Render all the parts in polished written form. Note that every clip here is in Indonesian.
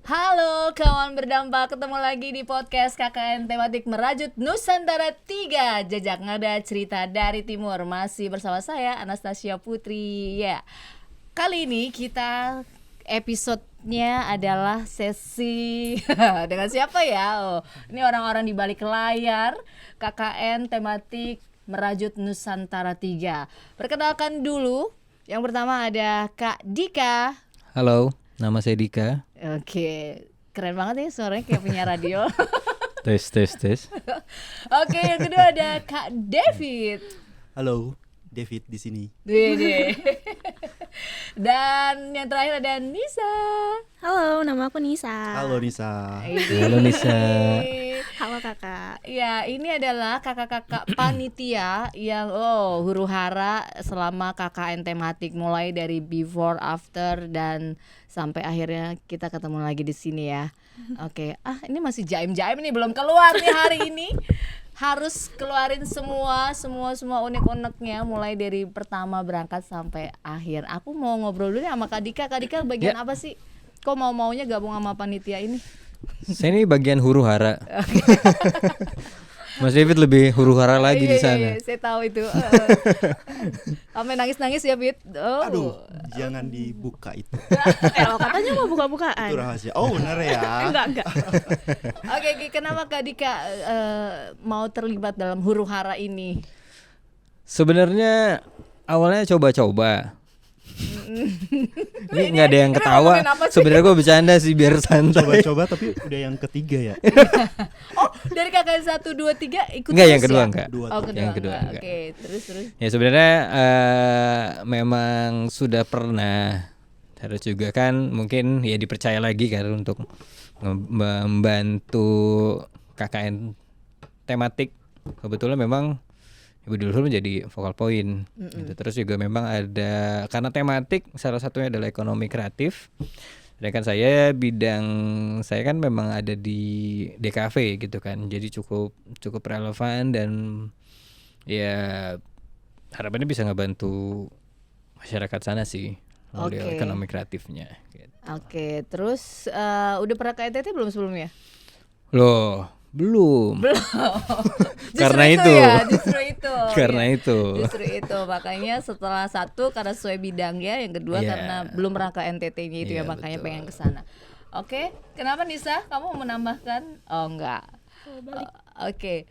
Halo kawan berdampak, ketemu lagi di podcast KKN Tematik Merajut Nusantara 3, Jejak Nada Cerita dari Timur. Masih bersama saya Anastasia Putri. Ya, kali ini kita episodenya adalah sesi dengan siapa ya? Oh, ini orang-orang di balik layar KKN Tematik Merajut Nusantara 3. Perkenalkan dulu, yang pertama ada Kak Dika. Halo, nama saya Dika. Oke, keren banget nih suaranya kayak punya radio. Tes. Oke, yang kedua ada Kak David. Halo, David di sini. Wede. Dan yang terakhir ada Nisa. Halo, nama aku Nisa. Halo Nisa. Halo Nisa. Halo kakak. Ya, ini adalah kakak-kakak panitia yang huru hara selama KKN tematik, mulai dari before, after, dan sampai akhirnya kita ketemu lagi di sini ya. Oke, ini masih jaim-jaim nih, belum keluar nih hari ini. Harus keluarin semua unek-uneknya mulai dari pertama berangkat sampai akhir. Aku mau ngobrol dulu nih sama Kak Dika. Kak Dika bagian apa sih? Kok maunya gabung sama panitia ini? Saya ini bagian huru hara. Mas David lebih huru hara lagi di sana. Iya, saya tahu itu. Sampai nangis-nangis ya, Fit. Oh. Aduh, jangan dibuka itu. Katanya mau buka-bukaan. Itu rahasia. Oh, benar ya. Enggak. Oke, kenapa Kak Dika mau terlibat dalam huru hara ini? Sebenarnya awalnya coba-coba. Ini nggak ada yang ini ketawa. ngomongin apa sih? Sebenarnya gue bercanda sih biar santai. Coba-coba tapi udah yang ketiga ya. Oh, dari KKN 1 2 3 ikut Enggak, terus yang kedua ya? enggak. Dua. Oh, kedua. Yang kedua enggak. enggak. Oke, terus. Ya sebenarnya memang sudah pernah. Terus juga kan mungkin ya dipercaya lagi kan untuk membantu KKN tematik. Kebetulan memang Ibu Dulhur menjadi focal point gitu. Terus juga memang ada karena tematik salah satunya adalah ekonomi kreatif. Sedangkan saya kan memang ada di DKV gitu kan. Jadi cukup relevan dan ya harapannya bisa ngebantu masyarakat sana sih melalui Oke. ekonomi kreatifnya gitu. Oke, terus udah pernah ke NTT belum sebelumnya? Loh, belum. Karena Justru itu. ya, justru itu. Karena Ya. itu. Justru itu, makanya setelah satu karena sesuai bidangnya, yang kedua Iya. karena belum pernah ke NTT-nya itu ya, Iya, makanya betul. pengen ke sana. Oke, kenapa Nisa? Kamu mau menambahkan? Oh enggak. Oke.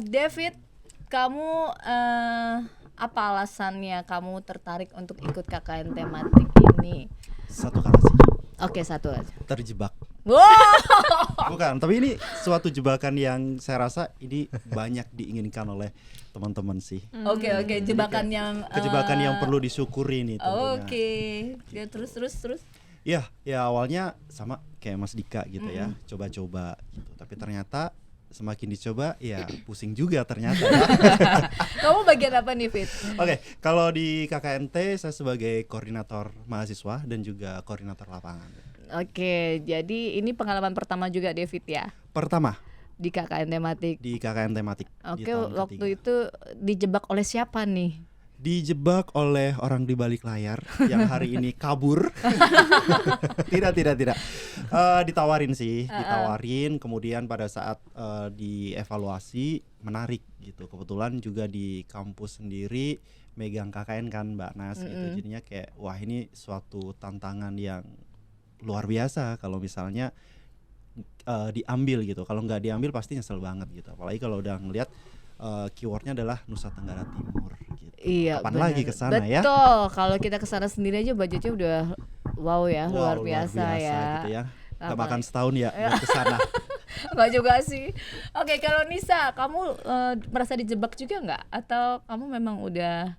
David, kamu apa alasannya kamu tertarik untuk ikut KKN tematik ini? Satu kata sih. Oke, satu aja. Terjebak. Wow. Bukan, tapi ini suatu jebakan yang saya rasa ini banyak diinginkan oleh teman-teman sih. Oke, jebakan yang Kejebakan yang perlu disyukuri nih tentunya. Oke. Ya, terus. Ya awalnya sama kayak Mas Dika gitu ya, coba-coba gitu. Tapi ternyata semakin dicoba ya pusing juga ternyata. Kamu bagian apa nih, Fit? Oke, kalau di KKNT saya sebagai koordinator mahasiswa dan juga koordinator lapangan. Oke, jadi ini pengalaman pertama juga David ya Pertama di KKN tematik. di KKN tematik. di Oke, tahun waktu ketiga. itu dijebak oleh siapa nih? Dijebak oleh orang di balik layar yang hari ini kabur. Tidak. Ditawarin sih, ditawarin. Kemudian pada saat dievaluasi menarik gitu. Kebetulan juga di kampus sendiri megang KKN kan Mbak Nas gitu. Jadinya kayak wah ini suatu tantangan yang luar biasa kalau misalnya diambil gitu. Kalau nggak diambil pasti nyesel banget gitu. Apalagi kalau udah ngelihat keywordnya adalah Nusa Tenggara Timur gitu. Iya, Kapan benar. lagi ke sana ya? Betul. Kalau kita ke sana sendiri aja budgetnya udah wow ya, Wow, luar biasa ya. gitu ya. Gak Apa- makan setahun ya buat ke sana. Enggak juga sih. Oke, kalau Nisa, kamu merasa dijebak juga nggak? Atau kamu memang udah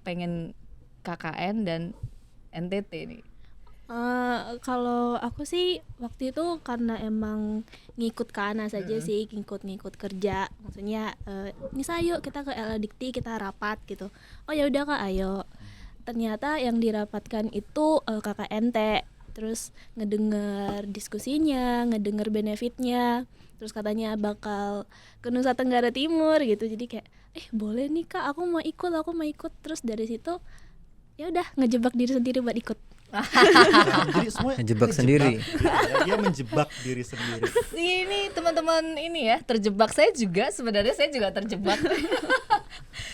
pengen KKN dan NTT nih? Kalau aku sih waktu itu karena emang ngikut ke Ana saja sih, ngikut kerja. Maksudnya Nisa yuk kita ke LA Dikti, kita rapat gitu. Oh ya udah Kak, ayo. Ternyata yang dirapatkan itu KKNT. Terus ngedenger diskusinya, ngedenger benefitnya. Terus katanya bakal ke Nusa Tenggara Timur gitu. Jadi kayak boleh nih Kak, aku mau ikut. Terus dari situ ya udah ngejebak diri sendiri buat ikut. Jadi semua Menjebak kejebak sendiri. gitu ya. Dia menjebak diri sendiri. Ini teman-teman ini ya terjebak, saya juga sebenarnya saya juga terjebak.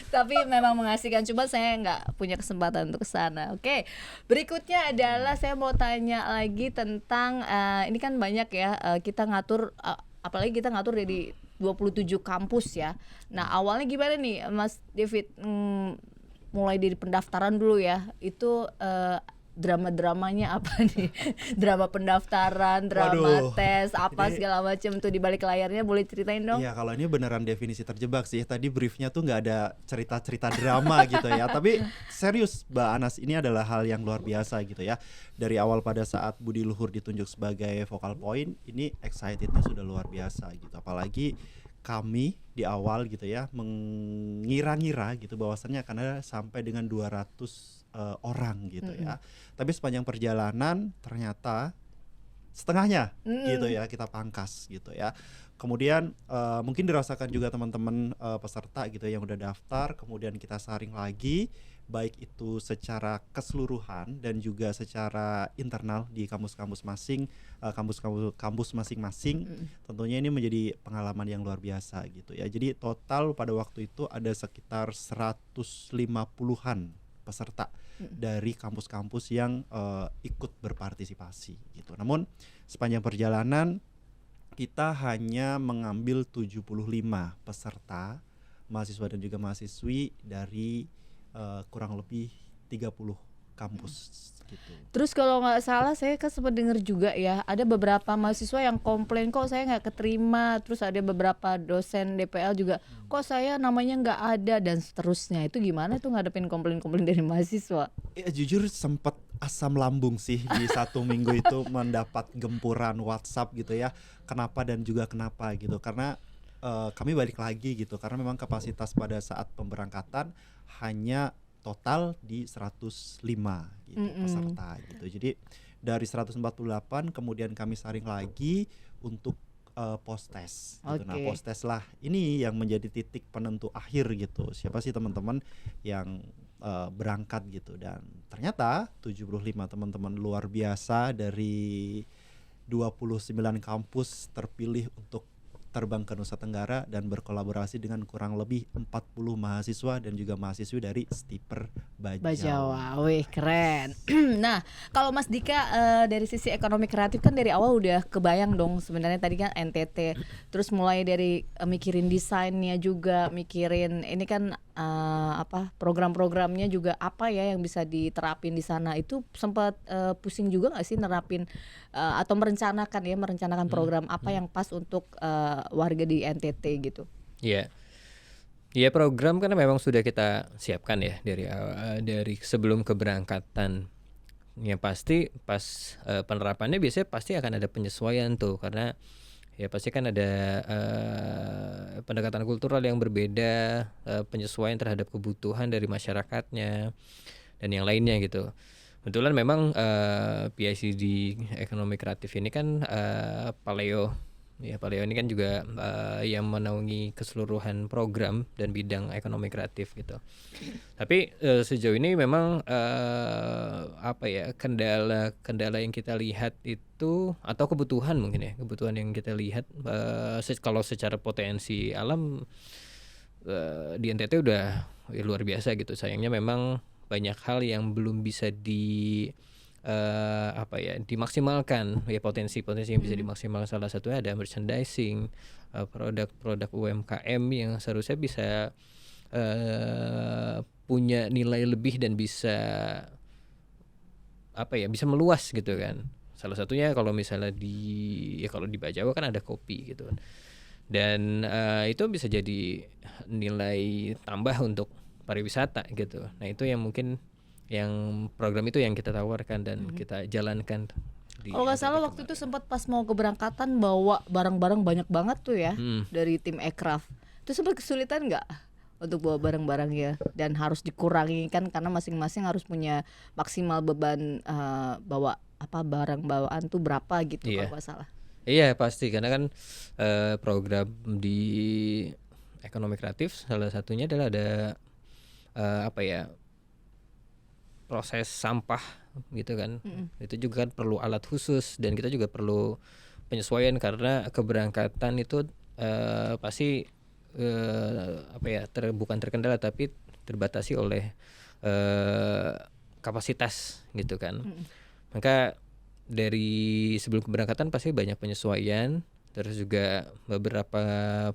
Tapi memang mengasihkan, coba saya nggak punya kesempatan untuk kesana. Oke, berikutnya adalah saya mau tanya lagi tentang ini kan banyak ya kita ngatur apalagi kita ngatur dari 27 kampus ya. Nah awalnya gimana nih Mas David? Mulai dari pendaftaran dulu ya, itu drama-dramanya apa nih? Drama pendaftaran, drama Waduh, tes, apa ini- segala macam tuh di balik layarnya, boleh ceritain dong? Iya, kalau ini beneran definisi terjebak sih. Tadi briefnya tuh nggak ada cerita-cerita drama gitu ya. Tapi serius, Mbak Anas, ini adalah hal yang luar biasa gitu ya. Dari awal pada saat Budi Luhur ditunjuk sebagai focal point, ini excitednya sudah luar biasa gitu. Apalagi kami di awal gitu ya mengira-ngira gitu bahwasannya akan ada sampai dengan 200 orang gitu ya. Tapi sepanjang perjalanan ternyata setengahnya gitu ya kita pangkas gitu ya. Kemudian mungkin dirasakan juga teman-teman peserta gitu yang udah daftar, kemudian kita saring lagi baik itu secara keseluruhan dan juga secara internal di kampus-kampus kampus masing-masing. Tentunya ini menjadi pengalaman yang luar biasa gitu ya. Jadi total pada waktu itu ada sekitar 150-an peserta dari kampus-kampus yang ikut berpartisipasi gitu. Namun sepanjang perjalanan kita hanya mengambil 75 peserta mahasiswa dan juga mahasiswi dari kurang lebih 30 kampus gitu. Terus kalau nggak salah saya kan sempat dengar juga ya, ada beberapa mahasiswa yang komplain kok saya nggak keterima, terus ada beberapa dosen DPL juga kok saya namanya nggak ada dan seterusnya. Itu gimana tuh ngadepin komplain-komplain dari mahasiswa? Ya, jujur sempat asam lambung sih di 1 minggu itu mendapat gempuran WhatsApp gitu ya. Kenapa dan juga kenapa gitu. Karena kami balik lagi gitu. Karena memang kapasitas pada saat pemberangkatan hanya total di 105 gitu peserta gitu. Jadi dari 148 kemudian kami saring lagi untuk post test gitu. Nah, Oke. post test lah ini yang menjadi titik penentu akhir gitu. Siapa sih teman-teman yang berangkat gitu, dan ternyata 75 teman-teman luar biasa dari 29 kampus terpilih untuk terbang ke Nusa Tenggara dan berkolaborasi dengan kurang lebih 40 mahasiswa dan juga mahasiswi dari Stiper Bajawa. Bajawa, wih keren. Nah, kalau Mas Dika dari sisi ekonomi kreatif kan dari awal udah kebayang dong sebenarnya tadi kan NTT. Terus mulai dari mikirin desainnya juga, mikirin ini kan program-programnya juga apa ya yang bisa diterapin di sana. Itu sempat pusing juga nggak sih nerapin atau merencanakan program apa yang pas untuk warga di NTT gitu? Iya. Ya program kan memang sudah kita siapkan ya dari sebelum keberangkatan. Ya pasti pas penerapannya biasanya pasti akan ada penyesuaian tuh, karena ya pasti kan ada pendekatan kultural yang berbeda, penyesuaian terhadap kebutuhan dari masyarakatnya dan yang lainnya gitu. Kebetulan memang PIC di ekonomi kreatif ini kan Paleo. Ya, Paleo ini kan juga yang menaungi keseluruhan program dan bidang ekonomi kreatif gitu. Tapi sejauh ini memang kendala yang kita lihat itu, atau kebutuhan mungkin ya, kebutuhan yang kita lihat kalau secara potensi alam di NTT udah luar biasa gitu. Sayangnya memang banyak hal yang belum bisa dimaksimalkan ya, potensi yang bisa dimaksimalkan. Salah satunya ada merchandising, produk-produk UMKM yang seharusnya bisa punya nilai lebih dan bisa bisa meluas gitu kan. Salah satunya kalau misalnya kalau di Bajawa kan ada kopi gitu kan, dan itu bisa jadi nilai tambah untuk pariwisata gitu. Nah itu yang mungkin yang program itu yang kita tawarkan dan kita jalankan. Kalau nggak salah waktu itu sempat pas mau keberangkatan bawa barang-barang banyak banget tuh ya dari tim Aircraft. Itu sempat kesulitan nggak untuk bawa barang-barangnya, dan harus dikurangi kan karena masing-masing harus punya maksimal beban bawa barang bawaan tuh berapa gitu. Iya. Kalau nggak salah. Iya pasti, karena kan program di ekonomi kreatif salah satunya adalah ada proses sampah gitu kan. Itu juga kan perlu alat khusus dan kita juga perlu penyesuaian karena keberangkatan itu pasti bukan terkendala tapi terbatasi oleh kapasitas gitu kan. Maka dari sebelum keberangkatan pasti banyak penyesuaian, terus juga beberapa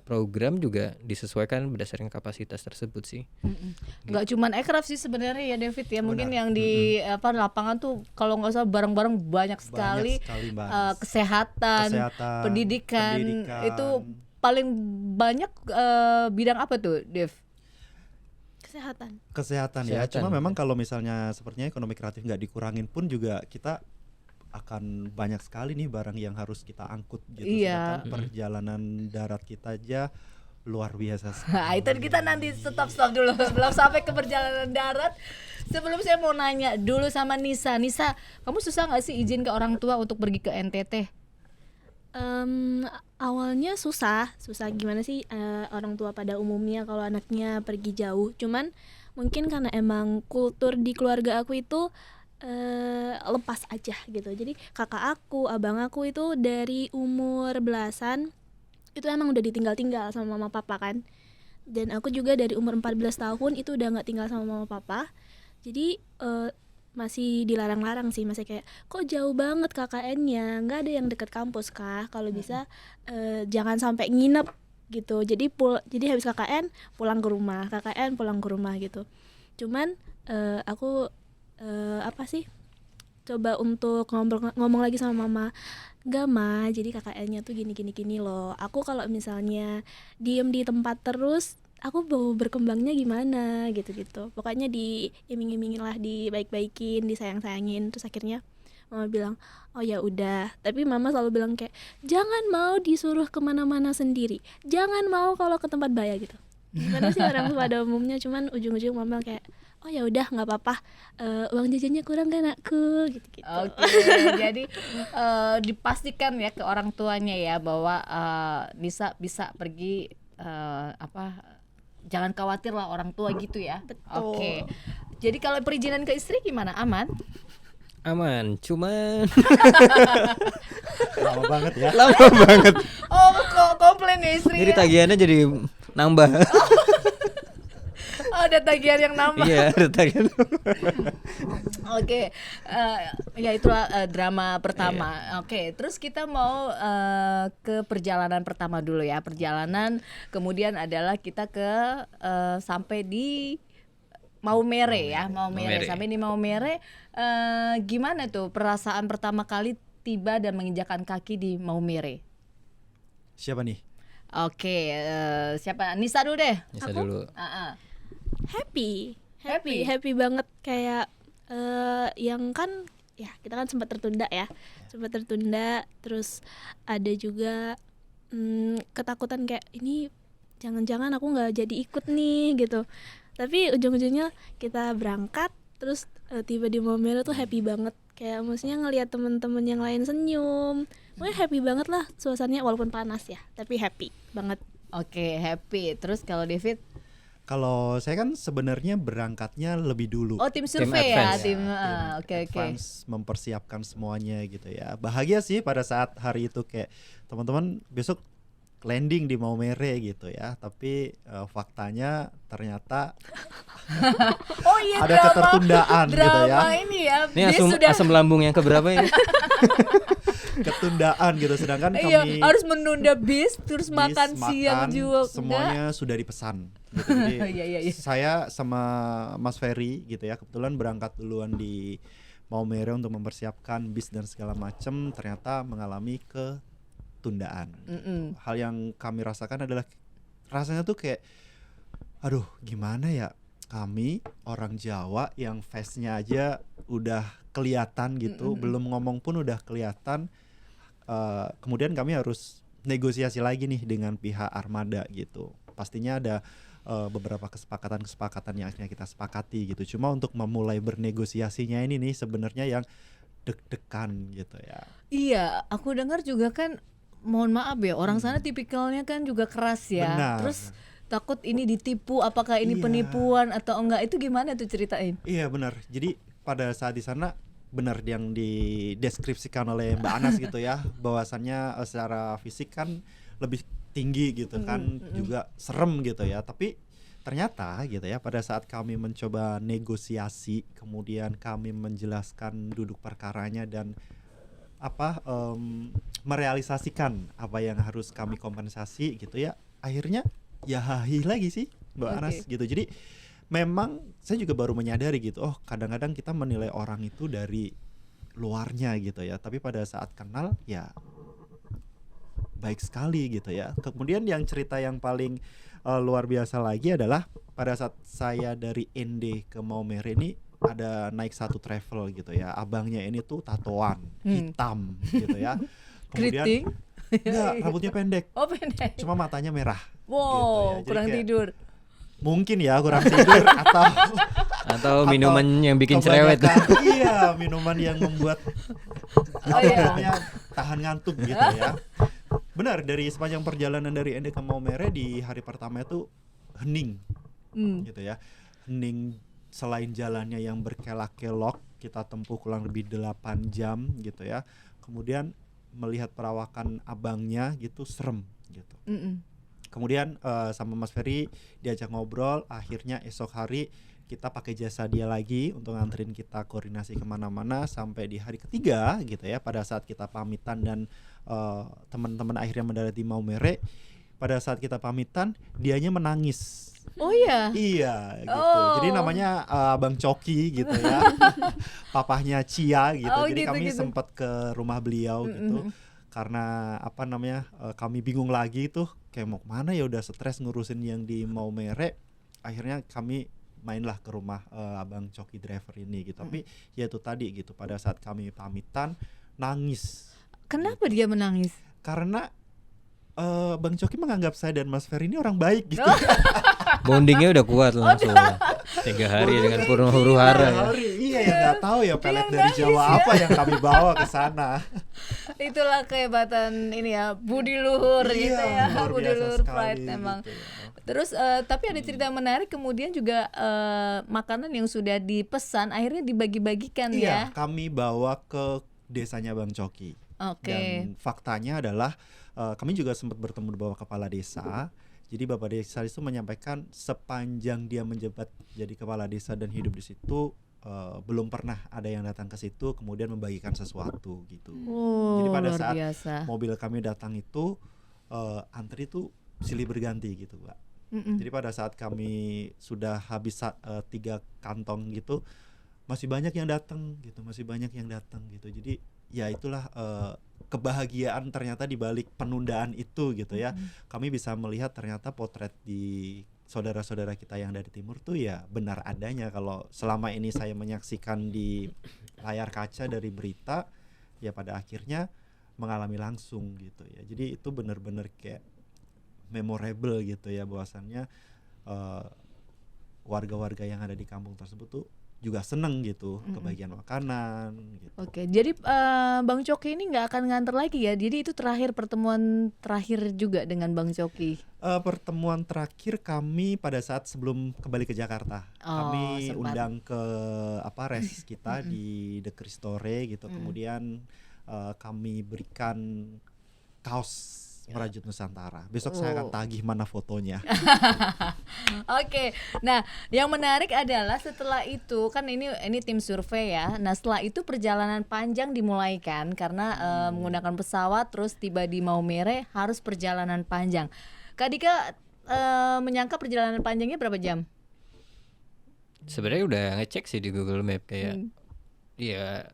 program juga disesuaikan berdasarkan kapasitas tersebut sih. Nggak cuman aircraft sih sebenarnya ya David ya, mungkin yang di lapangan tuh kalau nggak salah barang-barang banyak sekali, Mas. kesehatan, pendidikan itu paling banyak bidang apa tuh Dev? Kesehatan ya. Kesehatan. Cuma memang kalau misalnya sepertinya ekonomi kreatif nggak dikurangin pun juga kita akan banyak sekali nih barang yang harus kita angkut gitu. Iya. Sedangkan perjalanan darat kita aja luar biasa Nah, itu kita nanti stop dulu belum sampai ke perjalanan darat. Sebelum saya mau nanya dulu sama Nisa, kamu susah nggak sih izin ke orang tua untuk pergi ke NTT? Awalnya susah gimana sih orang tua pada umumnya kalau anaknya pergi jauh. Cuman mungkin karena emang kultur di keluarga aku itu lepas aja gitu. Jadi kakak aku, abang aku itu dari umur belasan itu emang udah ditinggal sama mama papa kan. Dan aku juga dari umur 14 tahun itu udah nggak tinggal sama mama papa. Jadi masih dilarang-larang sih, masih kayak kok jauh banget KKN-nya, nggak ada yang deket kampus kah, kalau bisa jangan sampai nginep gitu. Jadi habis KKN pulang ke rumah, KKN pulang ke rumah gitu. Cuman aku coba untuk ngomong lagi sama mama, nggak ma, jadi KKN-nya tuh gini loh. Aku kalau misalnya diem di tempat terus aku mau berkembangnya gimana gitu. Pokoknya diiming-imingin lah, dibaik-baikin, disayang-sayangin. Terus akhirnya mama bilang, oh ya udah. Tapi mama selalu bilang kayak, jangan mau disuruh kemana-mana sendiri, jangan mau kalau ke tempat bahaya gitu. Gimana sih orang pada umumnya. Cuman ujung-ujung mama kayak, oh ya udah nggak apa-apa, uang jajannya kurang kan anakku gitu. Oke, jadi dipastikan ya ke orang tuanya ya bahwa Nisa bisa pergi jangan khawatir lah orang tua gitu ya. Betul. Oke. Jadi kalau perizinan ke istri gimana? Aman? Aman, cuman lama banget ya. lama banget. Oh, kok komplain ya istri? Jadi tagihannya jadi nambah. Oh, ada tagihan yang nambah. Iya, ada tagihan. Oke, ya itulah drama pertama. Oke, terus kita mau ke perjalanan pertama dulu ya. Perjalanan kemudian adalah kita ke sampai di Maumere ya, Maumere. Sampai di Maumere, gimana tuh perasaan pertama kali tiba dan menginjakan kaki di Maumere? Siapa nih? Oke, siapa? Nisa dulu deh. Nisa dulu. Happy banget kayak yang kan ya kita kan sempat tertunda, terus ada juga ketakutan kayak ini jangan-jangan aku nggak jadi ikut nih gitu. Tapi ujung-ujungnya kita berangkat, terus tiba di Maumere tuh happy banget, kayak maksudnya ngelihat teman-teman yang lain senyum, pokoknya happy banget lah suasananya walaupun panas ya, tapi happy banget. Oke, happy. Terus kalau David? Kalau saya kan sebenarnya berangkatnya lebih dulu. Oh, tim survei ya, advance. tim. Oke. Advance, mempersiapkan semuanya gitu ya. Bahagia sih pada saat hari itu kayak teman-teman besok landing di Maumere gitu ya. Tapi faktanya ternyata Oh iya, ada ketertundaan gitu ya. Drama ini ya. Ini Dia asam lambung yang keberapa ya? Ketundaan gitu, sedangkan iya, kami harus menunda bis terus bis, makan siang juga semuanya sudah dipesan gitu. Jadi Iya. saya sama Mas Ferry gitu ya kebetulan berangkat duluan di Maumere untuk mempersiapkan bis dan segala macam, ternyata mengalami ketundaan. Hal yang kami rasakan adalah rasanya tuh kayak aduh gimana ya, kami orang Jawa yang face-nya aja udah kelihatan gitu, belum ngomong pun udah kelihatan. Kemudian kami harus negosiasi lagi nih dengan pihak armada gitu. Pastinya ada beberapa kesepakatan yang akhirnya kita sepakati gitu. Cuma untuk memulai bernegosiasinya ini nih sebenarnya yang deg-degan gitu ya. Iya, aku dengar juga kan, mohon maaf ya, orang sana tipikalnya kan juga keras ya. Benar. Terus takut ini ditipu, apakah ini Iya. penipuan atau enggak, itu gimana tuh ceritain? Iya benar. Jadi pada saat di sana benar yang dideskripsikan oleh Mbak Anas gitu ya, bahwasannya secara fisik kan lebih tinggi gitu kan, juga serem gitu ya. Tapi ternyata gitu ya, pada saat kami mencoba negosiasi, kemudian kami menjelaskan duduk perkaranya dan merealisasikan apa yang harus kami kompensasi gitu ya, akhirnya ya hahi lagi sih Mbak Anas gitu. Jadi memang saya juga baru menyadari gitu, oh kadang-kadang kita menilai orang itu dari luarnya gitu ya, tapi pada saat kenal ya baik sekali gitu ya. Kemudian yang cerita yang paling luar biasa lagi adalah pada saat saya dari ND ke Maumere ini ada naik satu travel gitu ya, abangnya ini tuh tatoan hitam gitu ya. Kemudian Keriting? enggak, rambutnya pendek, Oh, pendek. cuma matanya merah. Wow, gitu ya. Jadi kurang kayak tidur. mungkin ya kurang tidur Atau minuman yang bikin cerewet. kebanyakan, iya, minuman yang membuat Oh, iya. namanya tahan ngantuk gitu ya. Benar, dari sepanjang perjalanan dari Ende ke Maumere di hari pertama itu hening gitu ya. Hening, selain jalannya yang berkelak-kelok, kita tempuh kurang lebih 8 jam gitu ya. Kemudian melihat perawakan abangnya gitu serem gitu. Kemudian sama Mas Ferry diajak ngobrol, akhirnya esok hari kita pakai jasa dia lagi untuk nganterin kita koordinasi kemana-mana sampai di hari ketiga gitu ya. Pada saat kita pamitan dan teman-teman akhirnya mendarat di Maumere, pada saat kita pamitan dianya menangis. Oh iya. Iya gitu. Oh. Jadi namanya Bang Coki gitu ya. Papahnya Cia gitu. Oh, Jadi gitu, kami gitu. sempat ke rumah beliau gitu. Karena kami bingung lagi tuh kayak mau kemana ya, udah stres ngurusin yang di Maumere. Akhirnya kami mainlah ke rumah Abang Coki driver ini gitu. Tapi ya itu tadi gitu, pada saat kami pamitan nangis. Kenapa dia menangis? Karena Bang Coki menganggap saya dan Mas Ferry ini orang baik gitu. Bondingnya udah kuat langsung. 3 hari dengan purna huru hara ya. Iya ya, nggak taau ya pelet dari Jawa apa yang kami bawa ke sana. Itulah kehebatan ini ya, budi luhur gitu ya. luar Budi biasa luhur sekali pride memang. gitu ya. Terus tapi ada cerita menarik, kemudian juga makanan yang sudah dipesan akhirnya dibagi-bagikan Iya, ya. kami bawa ke desanya Bang Coki. Oke. Dan faktanya adalah kami juga sempat bertemu di bawah kepala desa. Jadi Bapak Desa itu menyampaikan sepanjang dia menjabat jadi kepala desa dan hidup di situ belum pernah ada yang datang ke situ kemudian membagikan sesuatu gitu. Oh, Jadi pada luar saat biasa. mobil kami datang itu antri itu silih berganti gitu, Pak. Jadi pada saat kami sudah habis 3 kantong gitu, masih banyak yang datang gitu, Jadi ya itulah kebahagiaan ternyata di balik penundaan itu gitu ya. Kami bisa melihat ternyata potret di saudara-saudara kita yang dari timur tuh ya benar adanya. Kalau selama ini saya menyaksikan di layar kaca dari berita, ya pada akhirnya mengalami langsung gitu ya. Jadi itu benar-benar kayak memorable gitu ya, bahwasannya warga-warga yang ada di kampung tersebut tuh juga seneng gitu kebagian makanan gitu. Oke, jadi Bang Coki ini nggak akan nganter lagi ya? Jadi itu pertemuan terakhir juga dengan Bang Coki? Pertemuan terakhir kami pada saat sebelum kembali ke Jakarta. Kami sempat. undang ke res kita di The Cristore gitu. Kemudian kami berikan kaos Merajut Nusantara. Besok saya akan tagih mana fotonya. Oke, nah yang menarik adalah setelah itu kan ini tim survei ya. Nah setelah itu perjalanan panjang dimulai kan, karena menggunakan pesawat terus tiba di Maumere harus perjalanan panjang. Kak Dika menyangka perjalanan panjangnya berapa jam? Sebenarnya udah ngecek sih di Google Map kayak iya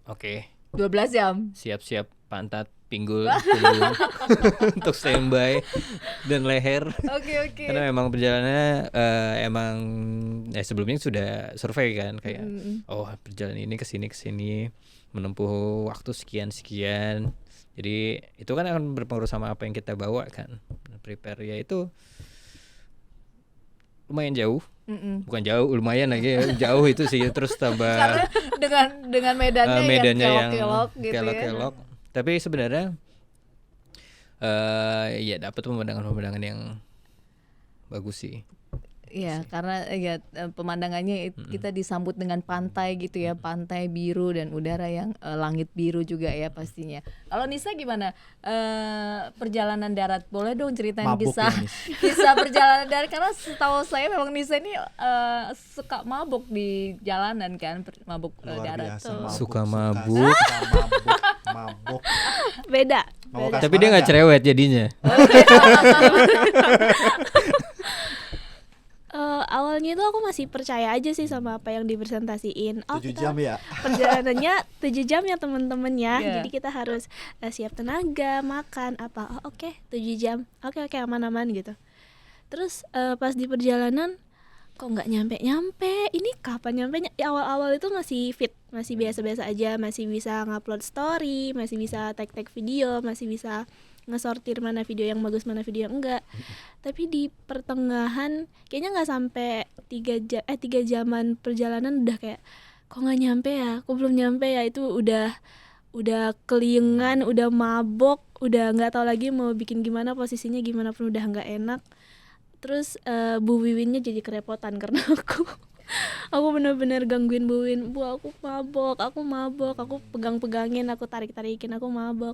oke. 12 jam. Siap-siap pantat, pinggul, punggung untuk standby dan leher. Oke. Karena memang perjalanannya emang sebelumnya sudah survei kan kayak perjalanan ini ke sini menempuh waktu sekian. Jadi itu kan akan berpengaruh sama apa yang kita bawa kan. Prepare ya itu lumayan jauh. Bukan jauh, lumayan lagi ya. Jauh itu sih, terus tambah dengan medannya yang kelok-kelok gitu kelok-kelok. ya. Tapi sebenarnya ya dapat pemandangan yang bagus sih. Iya, karena ya pemandangannya kita disambut dengan pantai gitu ya, pantai biru dan udara yang langit biru juga ya pastinya. Kalau Nisa gimana? Perjalanan darat, boleh dong ceritain Mabuk kisah ya, Nis. kisah perjalanan darat, karena setahu saya memang Nisa ini suka mabuk di jalanan kan, mabuk Luar darat. biasa mabuk, Suka mabuk. suka mabuk. Beda. Mabuk Tapi dia nggak cerewet jadinya. Awalnya itu aku masih percaya aja sih sama apa yang dipresentasiin. 7 jam ya. Perjalanannya 7 jam ya teman-teman ya. Iya. Jadi kita harus siap tenaga, makan apa. Oh, oke, 7 jam. Oke, aman-aman gitu. Terus pas di perjalanan kok nggak nyampe-nyampe. Ini kapan nyampenya? Ya, awal-awal itu masih fit, masih biasa-biasa aja, masih bisa ngupload story, masih bisa tag-tag video, masih bisa ngesortir mana video yang bagus, mana video yang enggak. Tapi di pertengahan kayaknya nggak sampai 3 jaman perjalanan udah kayak kok nggak nyampe ya, kok belum nyampe ya. Itu udah keliengan, udah mabok, udah nggak tahu lagi mau bikin gimana, posisinya gimana pun udah nggak enak. Terus Bu Wiwinnya jadi kerepotan karena aku bener-bener gangguin Bu Wiwin. Bu, aku mabok, aku pegang-pegangin, aku tarik-tarikin, aku mabok.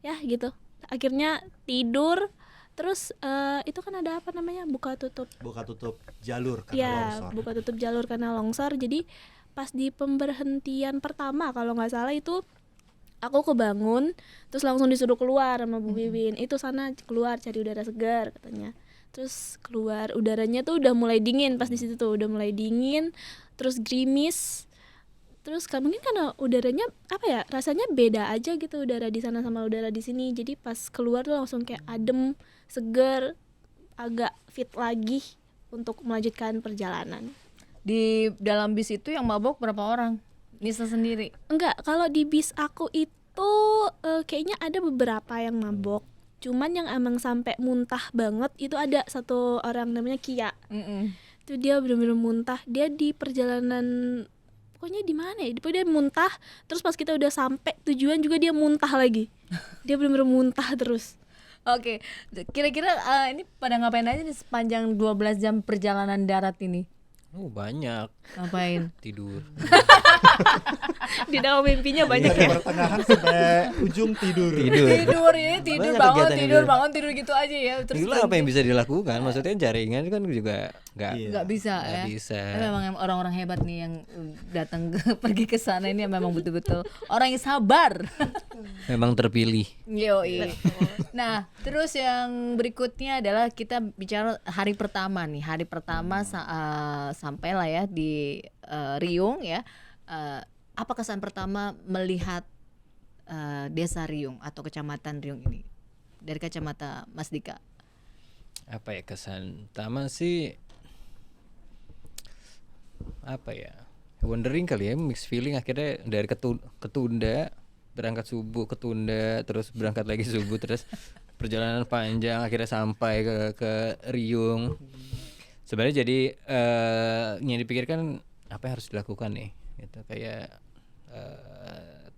Ya gitu. Akhirnya tidur. Terus itu kan ada apa namanya, buka tutup Jalur karena ya, longsor. buka tutup jalur karena longsor. Jadi pas di pemberhentian pertama kalau nggak salah itu aku kebangun, terus langsung disuruh keluar sama Bu Wiwin. Itu sana keluar cari udara segar katanya. Terus keluar, udaranya tuh udah mulai dingin. Pas di situ tuh udah mulai dingin, terus gerimis. Terus kan mungkin karena udaranya apa ya, rasanya beda aja gitu udara di sana sama udara di sini. Jadi pas keluar tuh langsung kayak adem, segar, agak fit lagi untuk melanjutkan perjalanan. Di dalam bis itu yang mabok berapa orang? Nisa sendiri? Enggak, kalau di bis aku itu kayaknya ada beberapa yang mabok. Cuman yang emang sampai muntah banget itu ada satu orang namanya Kia. Itu dia benar-benar muntah. Dia di perjalanan, pokoknya di mana ya? Pokoknya dia muntah. Terus pas kita udah sampai tujuan juga dia muntah lagi. Dia benar-benar muntah terus. Oke, kira-kira ini pada ngapain aja nih sepanjang 12 jam perjalanan darat ini? Banyak. Ngapain? Tidur. Di dalam mimpinya banyak Dari ya. pertengahan sampai ujung tidur. Tidur ya, tidur Banyak bangun, kegiatan tidur tidur. bangun, tidur gitu aja ya. Terus Itulah apa yang bisa dilakukan. Maksudnya jaringan kan juga nggak Iya. nggak bisa nggak ya. bisa. Tapi memang orang-orang hebat nih yang datang pergi ke sana ini memang betul-betul orang yang sabar. Memang terpilih. Yoi. Nah, terus yang berikutnya adalah kita bicara hari pertama nih. Hari pertama sampailah ya di Riung ya. Apa kesan pertama melihat desa Riung atau kecamatan Riung ini dari kacamata Mas Dika? Apa ya kesan pertama sih, apa ya, wondering kali ya, mixed feeling. Akhirnya dari ketunda, berangkat subuh ketunda, terus berangkat lagi subuh, terus perjalanan panjang akhirnya sampai ke Riung. Sebenarnya jadi yang dipikirkan apa yang harus dilakukan nih gitu, kayak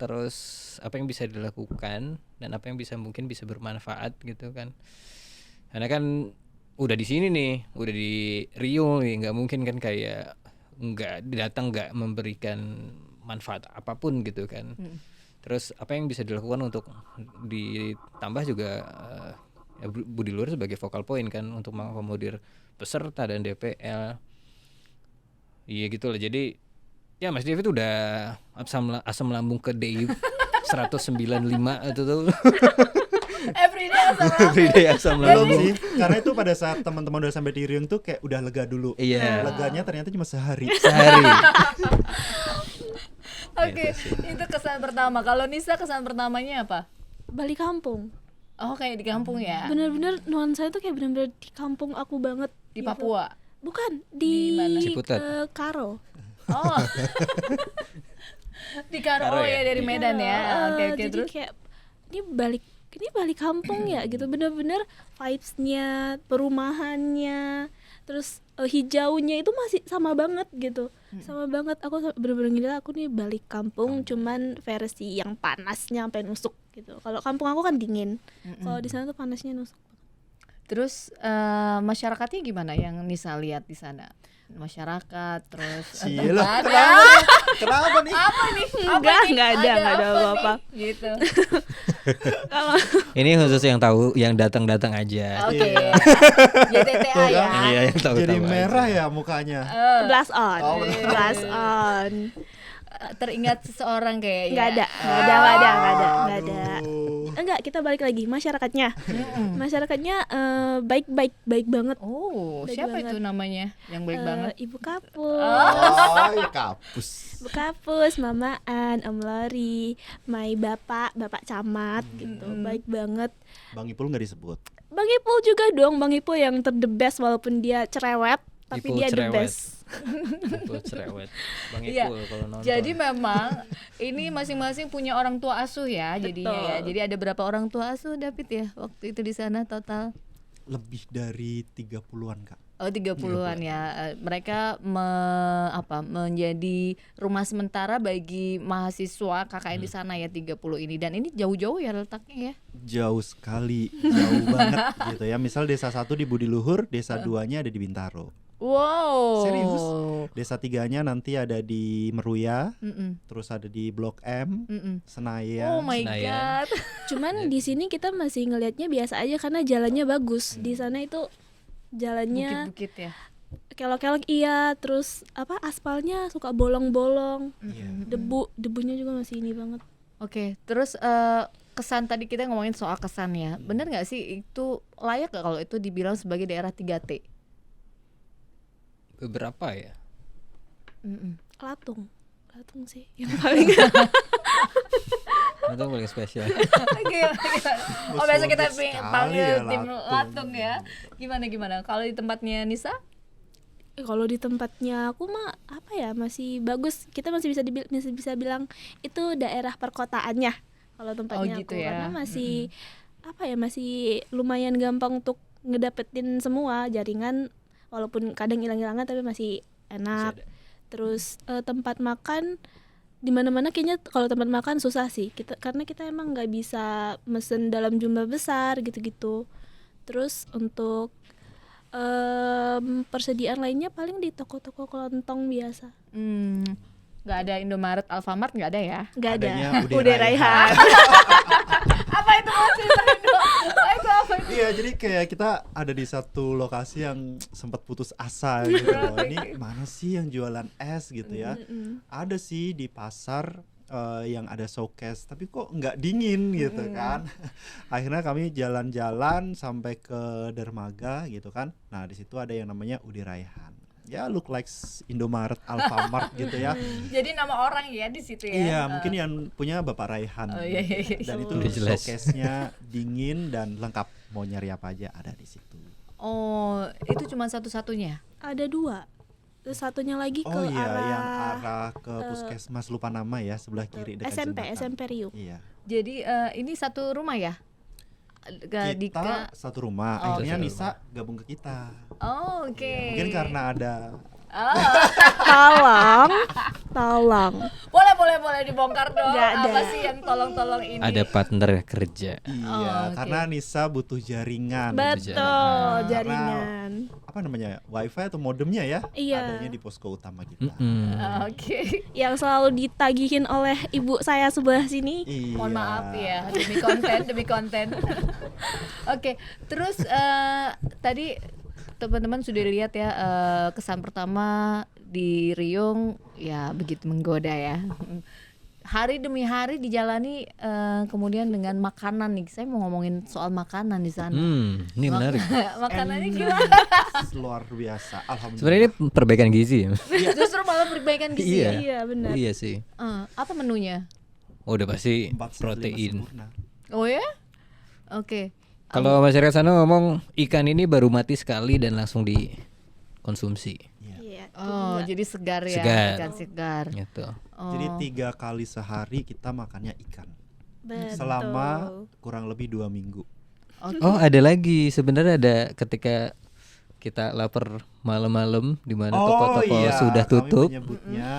terus apa yang bisa dilakukan dan apa yang mungkin bisa bermanfaat gitu kan. Karena kan udah di sini nih, udah di Riung nih, nggak mungkin kan kayak nggak memberikan manfaat apapun gitu kan. Terus apa yang bisa dilakukan untuk ditambah juga ya Budi Luhur sebagai focal point kan untuk mengakomodir peserta dan DPL. Iya gitu lah. Jadi ya Mas David udah asam lambung ke DI 195 itu tuh. Everyday asam Belum lambung. sih, karena itu pada saat teman-teman udah sampai di Riung tuh kayak udah lega dulu. Iya. Leganya ternyata cuma sehari. Sehari. Oke, itu kesan pertama. Kalau Nisa kesan pertamanya apa? Balik kampung. Oh, kayak di kampung ya? Bener-bener nuansa itu kayak bener-bener di kampung aku banget. Di gitu. Papua? Bukan, Di mana? Ciputat. Karo. Oh. Di Karo, Karo ya ya? dari Medan ya. Oke, Jadi terus kayak ini balik kampung ya gitu, bener-bener vibes-nya, perumahannya, terus hijaunya itu masih sama banget gitu. Sama banget, aku bener-bener ngira aku nih balik kampung, cuman versi yang panasnya sampai nusuk gitu. Kalau kampung aku kan dingin, kalau di sana tuh panasnya nusuk. Terus masyarakatnya gimana yang Nisa lihat di sana? Masyarakat terus Cila, tempat- kenapa nih? Kenapa nih? apa nih? Enggak, nih? enggak ada apa apa-apa. nih? Gitu. Ini khusus yang tahu, yang datang-datang aja. Oke. Iya. YTTA Tuh ya. kan? Iya, yang tahu Jadi aja. merah ya mukanya. Blush on. Oh, Blush on. Teringat seseorang kayak Enggak ada, ya. enggak ada. Aduh. Enggak, kita balik lagi masyarakatnya. Masyarakatnya baik banget. Oh, Baik siapa banget. itu namanya yang baik banget? Ibu kapus. Oh, ya kapus. Ibu kapus, Mama An, Om Lori, my bapak camat gitu. Baik banget. Bang Ipul nggak disebut. Bang Ipul juga dong, Bang Ipul yang the best walaupun dia cerewet, tapi Ipul dia the cerewet. best. Ipul cerewet. Bang Iya. Ipul kalau nonton. Jadi memang ini masing-masing punya orang tua asuh ya jadinya ya. Betul. Jadi ada berapa orang tua asuh David ya waktu itu di sana total? Lebih dari 30-an, Kak. Oh 30-an ya. Mereka menjadi rumah sementara bagi mahasiswa KKN di sana ya 30 ini. Dan ini jauh-jauh ya letaknya ya. Jauh sekali, jauh banget gitu ya. Misal desa 1 di Budiluhur, desa 2-nya ada di Bintaro. Wow. Serius? Desa 3-nya nanti ada di Meruya, Mm-mm. terus ada di Blok M, Mm-mm. Senayan. Oh my Senayan. god. Cuman di sini kita masih ngelihatnya biasa aja karena jalannya bagus. Di sana itu jalannya Bukit-bukit ya. kelok-kelok iya, terus aspalnya suka bolong-bolong. Iya. Debunya juga masih ini banget. Oke, terus kesan tadi kita ngomongin soal kesan ya. Bener nggak sih itu layak nggak kalau itu dibilang sebagai daerah 3T? Beberapa ya. Latung sih yang paling Itu paling spesial. Oke. Oh biasa kita Sekali panggil ya, tim Latung. Latung ya. Gimana? Kalau di tempatnya Nisa? kalau di tempatnya aku mah masih bagus. Kita masih bisa bilang itu daerah perkotaannya kalau tempatnya gitu aku ya. karena masih masih lumayan gampang untuk ngedapetin semua jaringan walaupun kadang hilang-hilangan tapi masih enak. Masih ada. Terus tempat makan di mana-mana kayaknya kalau tempat makan susah sih karena kita emang nggak bisa mesen dalam jumlah besar gitu-gitu. Terus untuk persediaan lainnya paling di toko-toko kelontong biasa. Nggak ada Indomaret, Alfamart nggak ada ya? Nggak ada. Adanya Ude Ude Raihan. Raihan. Apa itu masih Indo? Itu apa itu? Iya, jadi kayak kita ada di satu lokasi yang sempat putus asa gitu loh. Ini mana sih yang jualan es gitu ya? Ada sih di pasar yang ada showcase, tapi kok nggak dingin gitu kan? Akhirnya kami jalan-jalan sampai ke dermaga gitu kan. Nah di situ ada yang namanya Ude Raihan. Ya look like Indomaret, Alfamart gitu ya. Jadi nama orang ya di situ ya? Iya, mungkin yang punya Bapak Raihan. Oh, iya. Dan itu Udah jelas. showcase-nya dingin dan lengkap. Mau nyari apa aja ada di situ. Oh, itu cuma satu-satunya? Ada 2. Terus satunya lagi ke Oh iya, arah yang arah ke Puskesmas lupa nama ya, sebelah kiri dekat jembatan. SMP Riuk. Iya. Jadi ini satu rumah ya? Kita Dika. satu rumah. Oh, Akhirnya satu Nisa gabung ke kita. Oh, oke. Ya, mungkin karena ada Tolong. Boleh dibongkar dong. Nggak ada. Apa sih yang tolong-tolong ini? Ada partner kerja. iya, oke. karena Nisa butuh jaringan. Betul, Karena- jaringan. Apa namanya? WiFi atau modemnya ya? Iya. Adanya di posko utama kita. Oke. Yang selalu ditagihin oleh ibu saya sebelah sini. Iya. Mohon maaf ya demi konten. Oke, terus tadi teman-teman sudah lihat ya kesan pertama di Riung ya begitu menggoda ya. Hari demi hari dijalani kemudian dengan makanan nih. Saya mau ngomongin soal makanan di sana. Ini menarik. Makanannya gimana? Luar biasa. Alhamdulillah. Sebenarnya ini perbaikan gizi ya. Justru malah perbaikan gizi Iya. ya. Iya, benar. Iya sih. Apa menunya? Oh, udah pasti 4/5 protein. sempurna. Oh ya? Oke. Kalau masyarakat sana ngomong ikan ini baru mati sekali dan langsung dikonsumsi. Iya. Oh, jadi segar ya, Segar. ikan segar. Gitu. Oh. Jadi 3 kali sehari kita makannya ikan. Betul. Selama kurang lebih 2 minggu. Oh, ada lagi. Sebenarnya ada ketika kita lapar malam-malam di mana toko-toko sudah kami tutup, menyebutnya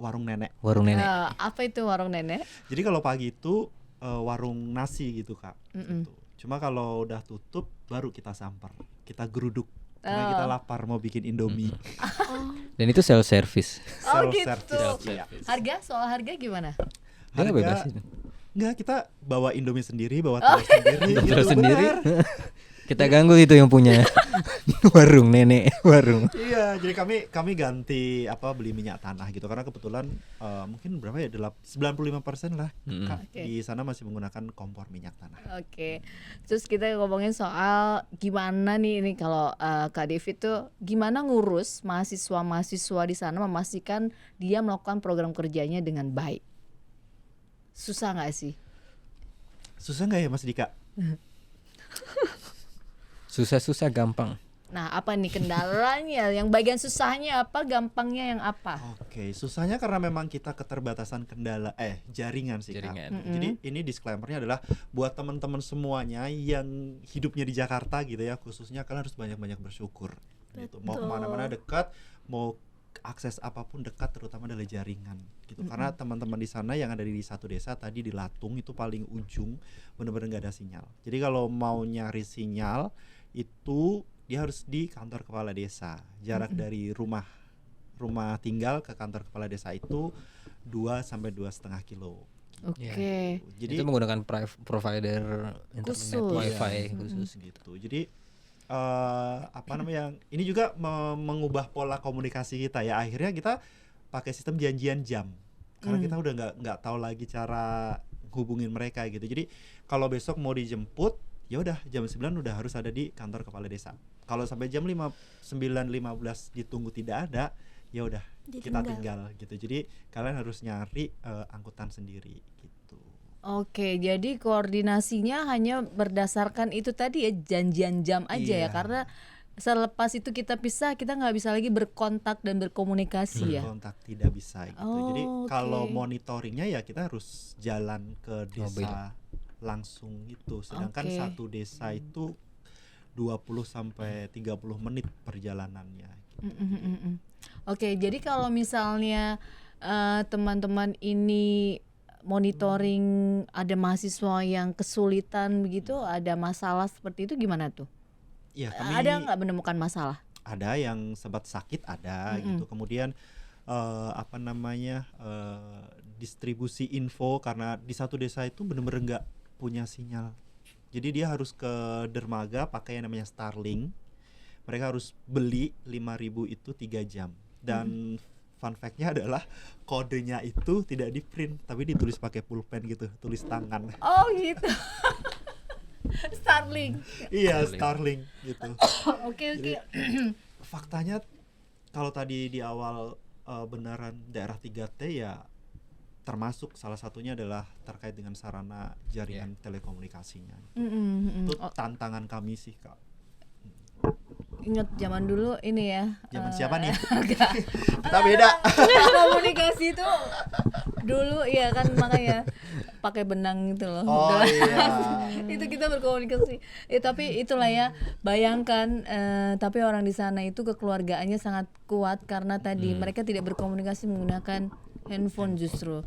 warung nenek. warung nenek. Apa itu warung nenek? Jadi kalau pagi itu warung nasi gitu Kak. Gitu. Cuma kalau udah tutup baru kita samper, kita geruduk karena kita lapar mau bikin Indomie. Dan itu self service. Oh Self-service, gitu. iya. Soal harga gimana? Dia nggak bebas. Enggak, kita bawa Indomie sendiri, bawa telur sendiri. Terus gitu, sendiri. benar. Kita ganggu itu yang punya warung, nenek warung. Iya, jadi kami ganti beli minyak tanah gitu karena kebetulan mungkin berapa ya 95% lah Kak, Oke. di sana masih menggunakan kompor minyak tanah. Oke, terus kita ngomongin soal gimana nih ini kalau Kak Devi tuh gimana ngurus mahasiswa di sana memastikan dia melakukan program kerjanya dengan baik. Susah nggak sih? Susah nggak ya Mas Dika? Susah-susah gampang. Nah, apa nih kendalanya? Yang bagian susahnya apa, gampangnya yang apa? Oke, susahnya karena memang kita keterbatasan jaringan sih Jaringan. Kak. Jadi ini disclaimer-nya adalah buat teman-teman semuanya yang hidupnya di Jakarta gitu ya, khususnya kalian harus banyak-banyak bersyukur gitu. Mau kemana-mana dekat, mau akses apapun dekat, terutama adalah jaringan gitu. Karena teman-teman di sana yang ada di satu desa tadi di Latung itu paling ujung benar-benar nggak ada sinyal. Jadi kalau mau nyari sinyal itu dia harus di kantor kepala desa. Jarak dari rumah tinggal ke kantor kepala desa itu 2 sampai 2,5 kilo. Oke. Jadi Itu menggunakan provider internet Khusus. wifi khusus. gitu. Jadi ini juga mengubah pola komunikasi kita ya. Akhirnya kita pakai sistem janjian jam. Karena kita udah nggak tahu lagi cara hubungin mereka gitu. Jadi kalau besok mau dijemput, ya udah jam 9 udah harus ada di kantor kepala desa. Kalau sampai jam 9:15 ditunggu tidak ada, ya udah kita tinggal gitu. Jadi kalian harus nyari angkutan sendiri gitu. Oke, jadi koordinasinya hanya berdasarkan itu tadi ya, janjian jam aja ya, Iya. karena selepas itu kita pisah, kita nggak bisa lagi berkontak dan berkomunikasi ya. Kontak tidak bisa gitu. Jadi Oh, kalau oke. monitoringnya ya kita harus jalan ke desa langsung gitu. Sedangkan Oke. satu desa itu 20 sampai 30 menit perjalanannya gitu. Oke, jadi kalau misalnya teman-teman ini monitoring ada mahasiswa yang kesulitan begitu, ada masalah seperti itu gimana tuh? Iya, kami Ada nggak menemukan masalah? ada yang sempat sakit ada gitu. Kemudian distribusi info karena di satu desa itu benar-benar nggak punya sinyal. Jadi dia harus ke dermaga pakai yang namanya Starlink. Mereka harus beli 5.000 itu 3 jam. Dan fun fact-nya adalah kodenya itu tidak di print tapi ditulis pakai pulpen gitu, tulis tangan. Oh gitu. Starlink. Iya, Starlink gitu. Oke. Faktanya kalau tadi di awal beneran daerah 3T ya termasuk salah satunya adalah terkait dengan sarana jaringan telekomunikasinya. Itu tantangan kami sih Kak. Ingat zaman dulu ini ya. Zaman siapa nih? Enggak. Kita beda. Komunikasi itu dulu ya kan, makanya pakai benang gitu loh. Oh iya. Itu kita berkomunikasi. Tapi itulah ya, bayangkan tapi orang di sana itu kekeluargaannya sangat kuat karena tadi mereka tidak berkomunikasi menggunakan handphone justru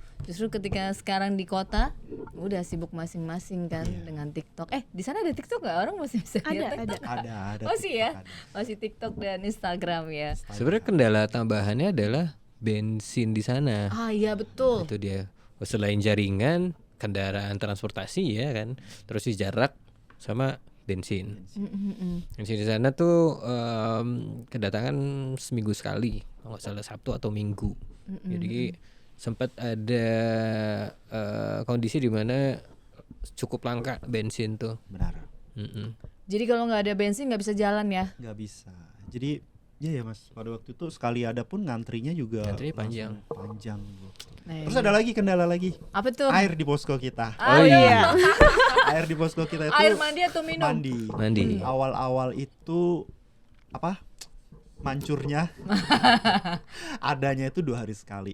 ketika sekarang di kota udah sibuk masing-masing kan dengan TikTok. Di sana ada TikTok nggak? Orang masih bisa lihat TikTok? Ada. Masih ya? TikTok ada. Masih TikTok dan Instagram ya. Sebenarnya kendala tambahannya adalah bensin di sana. Iya betul. Itu dia. Selain jaringan, kendaraan transportasi ya kan, terus di jarak sama bensin. Bensin di sana tuh kedatangan seminggu sekali, kalau nggak salah Sabtu atau Minggu. Jadi sempat ada kondisi di mana cukup langka bensin tuh. Benar. Jadi kalau nggak ada bensin nggak bisa jalan ya? Nggak bisa. Jadi ya Mas, pada waktu itu sekali ada pun ngantrinya juga Ngantrinya panjang. Nah, Terus ada lagi kendala lagi. apa tuh? Air di posko kita. Oh iya. Air di posko kita itu Air mandi atau minum? Mandi. Awal-awal itu mancurnya adanya itu 2 hari sekali.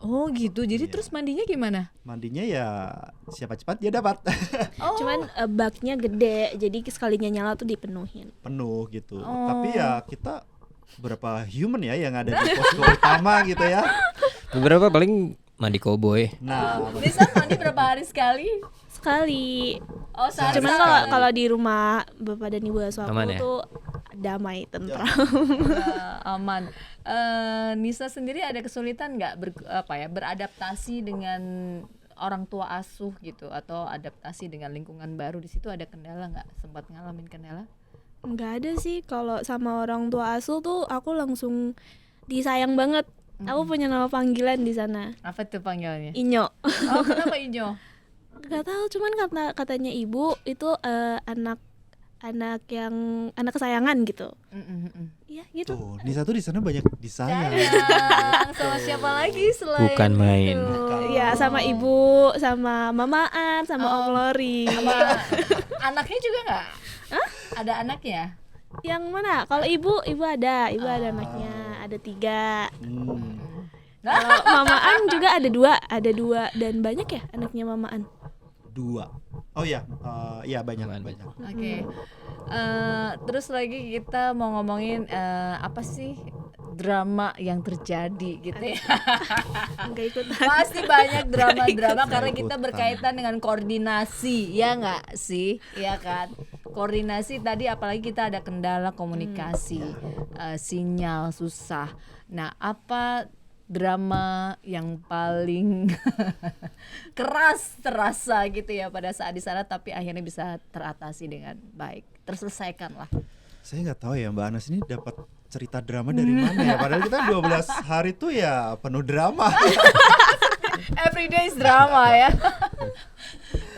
Oh gitu. Jadi terus mandinya gimana? Mandinya ya siapa cepat dia dapat. Oh. Cuman baknya gede, jadi sekalinya nyala tuh dipenuhin. Penuh gitu. Oh. Tapi ya kita berapa human ya yang ada di posko utama gitu ya. Beberapa paling mandi koboi. Nah, Nisa mandi berapa hari sekali? Sekali. Oh, sehari Cuman sekali. kalau di rumah bapak dan ibu asuh Aman aku ya? tuh damai tentram. Aman. Nisa sendiri ada kesulitan nggak beradaptasi dengan orang tua asuh gitu, atau adaptasi dengan lingkungan baru di situ, ada kendala nggak? Sempat ngalamin kendala? Nggak ada sih, kalau sama orang tua asuh tuh aku langsung disayang banget. Aku punya nama panggilan di sana, Apa tuh panggilannya? Inyo. Oh, kenapa Inyo? Gak tahu, cuman katanya ibu itu anak kesayangan gitu. Iya gitu. tuh Nisa tuh di sana banyak disayang. Sayang sama siapa lagi selain Bukan main. itu? Iya, sama ibu, sama mamaan, sama Om Lori. Sama anaknya juga nggak? Ada anaknya? Yang mana? Kalau ibu ada anaknya, ada 3. Hmm. Kalau mamaan juga ada 2 dan banyak ya anaknya mamaan. 2. Oh iya, iya banyak. Banyak. Oke. Terus lagi kita mau ngomongin apa sih drama yang terjadi gitu ya. Enggak ikutan. Pasti banyak drama-drama karena Ikutan. kita berkaitan dengan koordinasi, ya nggak sih? Ya kan? Koordinasi tadi, apalagi kita ada kendala komunikasi, sinyal susah. Nah, apa drama yang paling keras terasa gitu ya pada saat di sana, tapi akhirnya bisa teratasi dengan baik, terselesaikan lah. Saya nggak tahu ya Mbak Anas ini dapat cerita drama dari mana ya. Padahal kita 12 hari tuh ya penuh drama. Everyday is drama ya.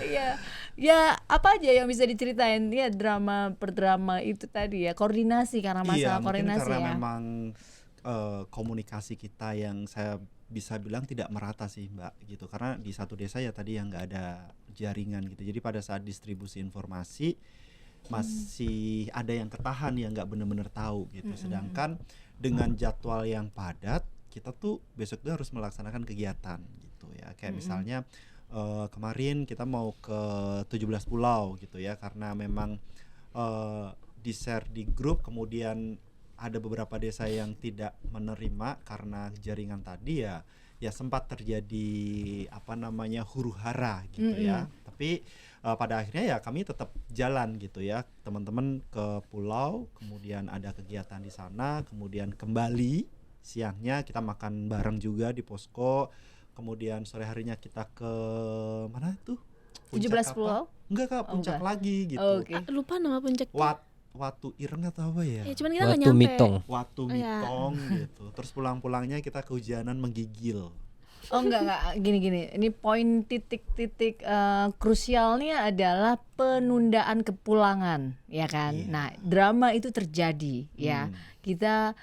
Iya. Ya apa aja yang bisa diceritain ya, drama per drama itu tadi ya, koordinasi, karena masalah Mungkin koordinasi karena ya. memang komunikasi kita yang saya bisa bilang tidak merata sih Mbak gitu. Karena di satu desa ya tadi yang nggak ada jaringan gitu. Jadi pada saat distribusi informasi masih ada yang ketahan, yang nggak benar-benar tahu gitu. Sedangkan dengan jadwal yang padat, kita tuh besok tuh harus melaksanakan kegiatan gitu ya. Kayak misalnya kemarin kita mau ke 17 pulau gitu ya, karena memang di-share di grup, kemudian ada beberapa desa yang tidak menerima karena jaringan tadi ya sempat terjadi huru-hara gitu ya. Tapi pada akhirnya ya kami tetap jalan gitu ya, teman-teman ke pulau, kemudian ada kegiatan di sana, kemudian kembali siangnya kita makan bareng juga di posko, kemudian sore harinya kita ke mana tuh? 17 pulau? Enggak Kak, puncak enggak. lagi gitu. Oh, oke. Lupa nama puncaknya. Watu Ireng atau apa ya? Ya, cuman kita nggak Watu nyampe. Mitong. Watu Iya. Mitong gitu. Terus pulang-pulangnya kita kehujanan menggigil. Oh enggak, gini. Ini poin titik-titik krusialnya adalah penundaan kepulangan, ya kan? Iya. Nah, drama itu terjadi ya. Kita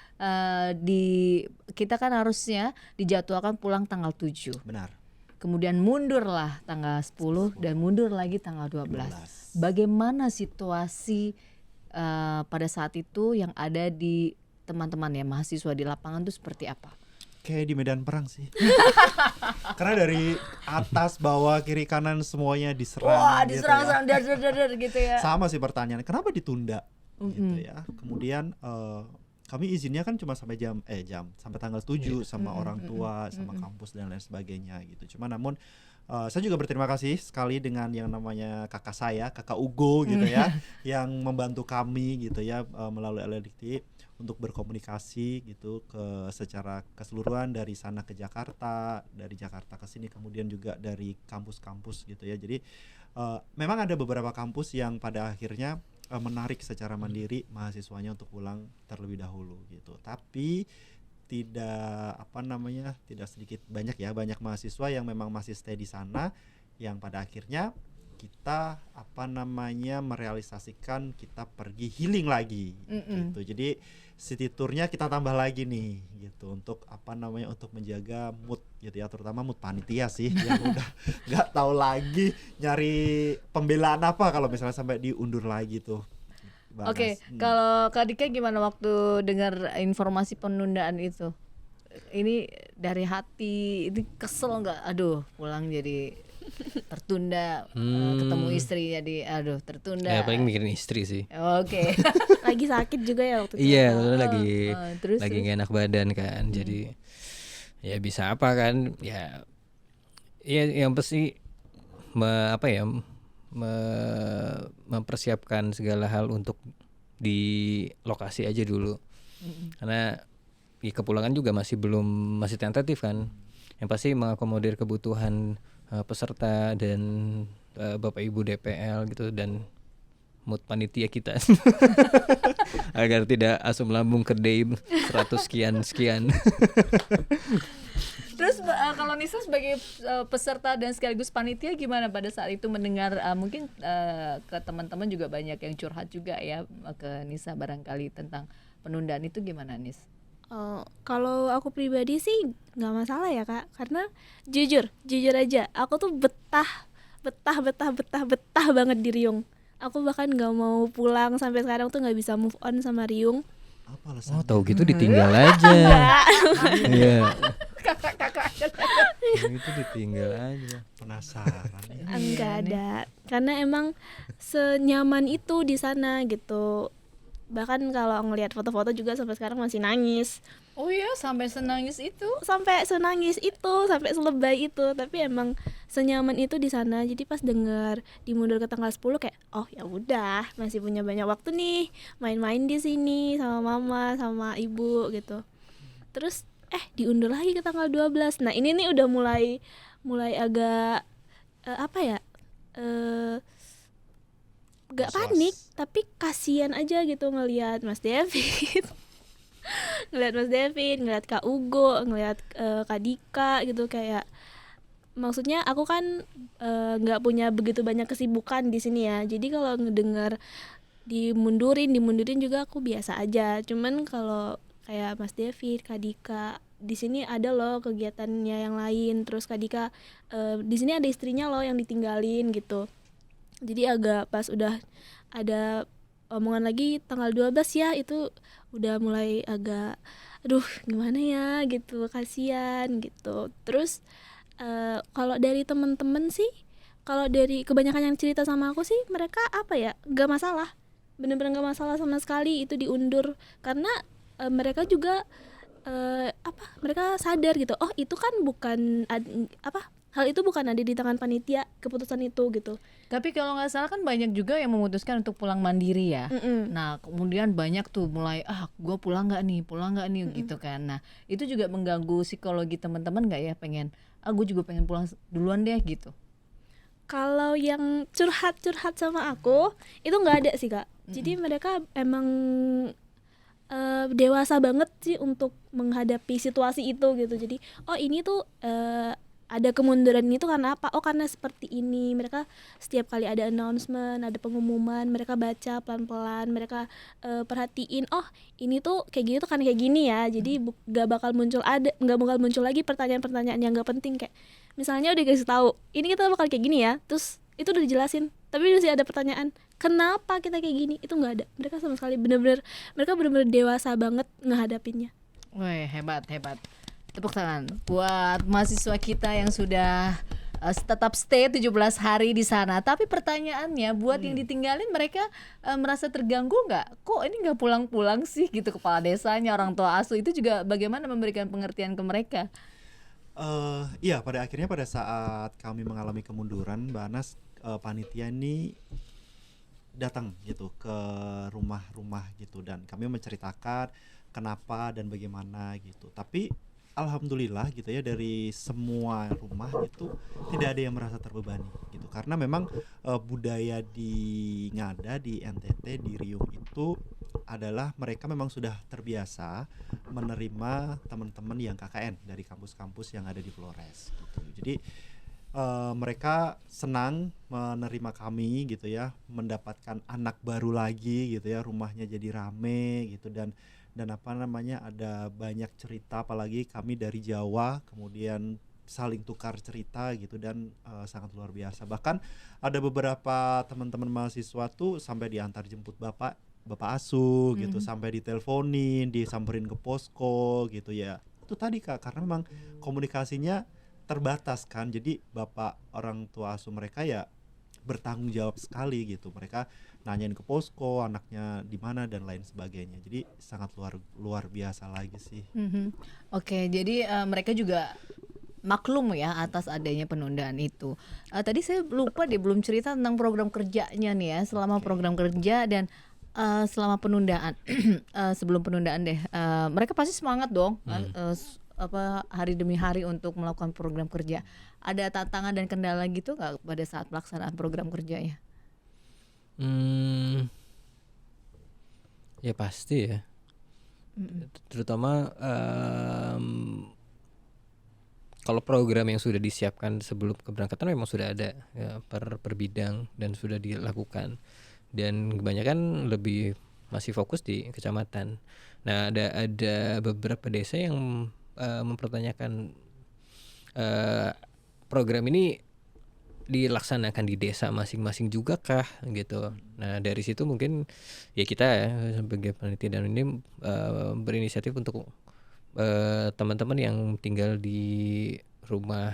kita kan harusnya dijadwalkan pulang tanggal 7. Benar. Kemudian mundurlah tanggal 10 dan mundur lagi tanggal 12. Bagaimana situasi pada saat itu yang ada di teman-teman ya, mahasiswa di lapangan itu seperti apa? Kayak di medan perang sih. Karena dari atas, bawah, kiri, kanan semuanya diserang. Wah, gitu diserang-serang dar gitu ya. Sama sih pertanyaan, kenapa ditunda? Gitu ya. Kemudian kami izinnya kan cuma sampai sampai tanggal 7 sama orang tua, sama kampus dan lain sebagainya gitu. Cuma namun saya juga berterima kasih sekali dengan yang namanya kakak Ugo gitu ya, yang membantu kami gitu ya melalui LLDikti untuk berkomunikasi gitu secara keseluruhan dari sana ke Jakarta, dari Jakarta ke sini, kemudian juga dari kampus-kampus gitu ya. Jadi memang ada beberapa kampus yang pada akhirnya menarik secara mandiri mahasiswanya untuk pulang terlebih dahulu gitu. Tapi tidak banyak mahasiswa yang memang masih stay di sana, yang pada akhirnya kita merealisasikan kita pergi healing lagi gitu. Jadi city tournya kita tambah lagi nih gitu untuk untuk menjaga mood gitu ya, terutama mood panitia sih yang udah nggak tahu lagi nyari pembelaan apa kalau misalnya sampai diundur lagi tuh. Oke, kalau Kak Dika gimana waktu dengar informasi penundaan itu? Ini dari hati, ini kesel nggak? Aduh, pulang jadi tertunda, ketemu istri jadi aduh tertunda. Ya paling mikirin istri sih. Oke. Lagi sakit juga ya waktu itu. Iya, lagi terus? nggak enak badan kan. Jadi ya bisa apa kan? Ya Ya yang pasti mempersiapkan segala hal untuk di lokasi aja dulu. Karena ya, kepulangan juga masih tentatif kan. Yang pasti mengakomodir kebutuhan peserta dan Bapak Ibu DPL gitu dan mood panitia kita agar tidak asam lambung kedai 100 sekian. Terus kalau Nisa sebagai peserta dan sekaligus panitia gimana pada saat itu mendengar mungkin ke teman-teman juga banyak yang curhat juga ya ke Nisa barangkali tentang penundaan itu gimana Nis? Kalau aku pribadi sih nggak masalah ya Kak, karena jujur aja aku tuh betah banget di Riung. Aku bahkan nggak mau pulang, sampai sekarang tuh nggak bisa move on sama Riung. Apa alasannya? Tahu gitu ditinggal aja. Iya. Kakak Itu ditinggal aja. Penasaran. Enggak ada, karena emang senyaman itu di sana gitu. Bahkan kalau ngelihat foto-foto juga sampai sekarang masih nangis. Oh iya, sampai senangis itu. Sampai selebay itu, tapi emang senyaman itu di sana. Jadi pas dengar dimundur ke tanggal 10 kayak oh ya udah, masih punya banyak waktu nih main-main di sini sama mama sama ibu gitu. Terus diundur lagi ke tanggal 12. Nah, ini nih udah mulai agak apa ya? Gak panik, tapi kasihan aja gitu ngelihat Mas David. ngelihat Kak Ugo, ngelihat Kak Dika gitu, kayak maksudnya aku kan nggak punya begitu banyak kesibukan di sini ya. Jadi kalau ngedengar dimundurin juga aku biasa aja. Cuman kalau kayak Mas David, Kak Dika, di sini ada loh kegiatannya yang lain. Terus Kak Dika di sini ada istrinya loh yang ditinggalin gitu. Jadi agak pas udah ada omongan lagi tanggal 12 ya, itu udah mulai agak aduh gimana ya gitu, kasihan gitu. Terus kalau dari temen-temen sih, kalau dari kebanyakan yang cerita sama aku sih, mereka apa ya, gak masalah, bener-bener gak masalah sama sekali itu diundur. Karena mereka juga mereka sadar gitu, oh itu kan bukan hal itu bukan ada di tangan panitia, keputusan itu gitu. Tapi kalau nggak salah kan banyak juga yang memutuskan untuk pulang mandiri ya. Nah kemudian banyak tuh mulai gue pulang nggak nih gitu kan. Nah itu juga mengganggu psikologi teman-teman nggak ya, pengen gue juga pengen pulang duluan deh gitu. Kalau yang curhat sama aku itu nggak ada sih Kak. Jadi mereka emang dewasa banget sih untuk menghadapi situasi itu gitu. Jadi ini tuh ada kemunduran itu karena apa? Karena seperti ini. Mereka setiap kali ada announcement, ada pengumuman, mereka baca pelan-pelan, mereka perhatiin, ini tuh kayak gini tuh kan kayak gini ya. Jadi nggak bakal muncul lagi pertanyaan-pertanyaan yang nggak penting, kayak misalnya udah dikasih tahu, ini kita bakal kayak gini ya, terus itu udah dijelasin, tapi masih ada pertanyaan, kenapa kita kayak gini? Itu nggak ada. Mereka sama sekali mereka benar-benar dewasa banget ngehadapinnya. Wih, hebat. Tepuk tangan buat mahasiswa kita yang sudah tetap stay 17 hari di sana. Tapi pertanyaannya buat yang ditinggalin, mereka merasa terganggu nggak? Kok ini nggak pulang-pulang sih gitu, kepala desanya, orang tua asuh itu juga bagaimana memberikan pengertian ke mereka? Iya, pada akhirnya pada saat kami mengalami kemunduran, Mbak Anas, panitia ini datang gitu ke rumah-rumah gitu, dan kami menceritakan kenapa dan bagaimana gitu. Tapi alhamdulillah gitu ya, dari semua rumah itu tidak ada yang merasa terbebani gitu, karena memang budaya di Ngada, di NTT, di Riung itu adalah mereka memang sudah terbiasa menerima teman-teman yang KKN dari kampus-kampus yang ada di Flores gitu. Jadi mereka senang menerima kami gitu ya, mendapatkan anak baru lagi gitu ya, rumahnya jadi rame gitu, dan apa namanya, ada banyak cerita, apalagi kami dari Jawa, kemudian saling tukar cerita gitu, dan sangat luar biasa. Bahkan ada beberapa teman-teman mahasiswa tuh sampai diantar jemput bapak asuh gitu, sampai diteleponin, disamperin ke posko gitu ya. Itu tadi Kak, karena memang komunikasinya terbatas kan, jadi bapak orang tua asuh mereka ya bertanggung jawab sekali gitu. Mereka nanyain ke posko anaknya di mana dan lain sebagainya. Jadi sangat luar biasa lagi sih. Oke, jadi mereka juga maklum ya atas adanya penundaan itu. Tadi saya lupa deh belum cerita tentang program kerjanya nih ya, selama program kerja dan selama penundaan. Sebelum penundaan deh, mereka pasti semangat dong kan, hari demi hari untuk melakukan program kerja. Ada tantangan dan kendala gitu nggak pada saat pelaksanaan program kerjanya? Ya pasti ya. Terutama kalau program yang sudah disiapkan sebelum keberangkatan memang sudah ada ya, per bidang dan sudah dilakukan, dan kebanyakan lebih masih fokus di kecamatan. Nah, ada beberapa desa yang mempertanyakan program ini dilaksanakan di desa masing-masing juga kah gitu. Nah, dari situ mungkin ya kita ya sebagai panitia dan ini berinisiatif untuk teman-teman yang tinggal di rumah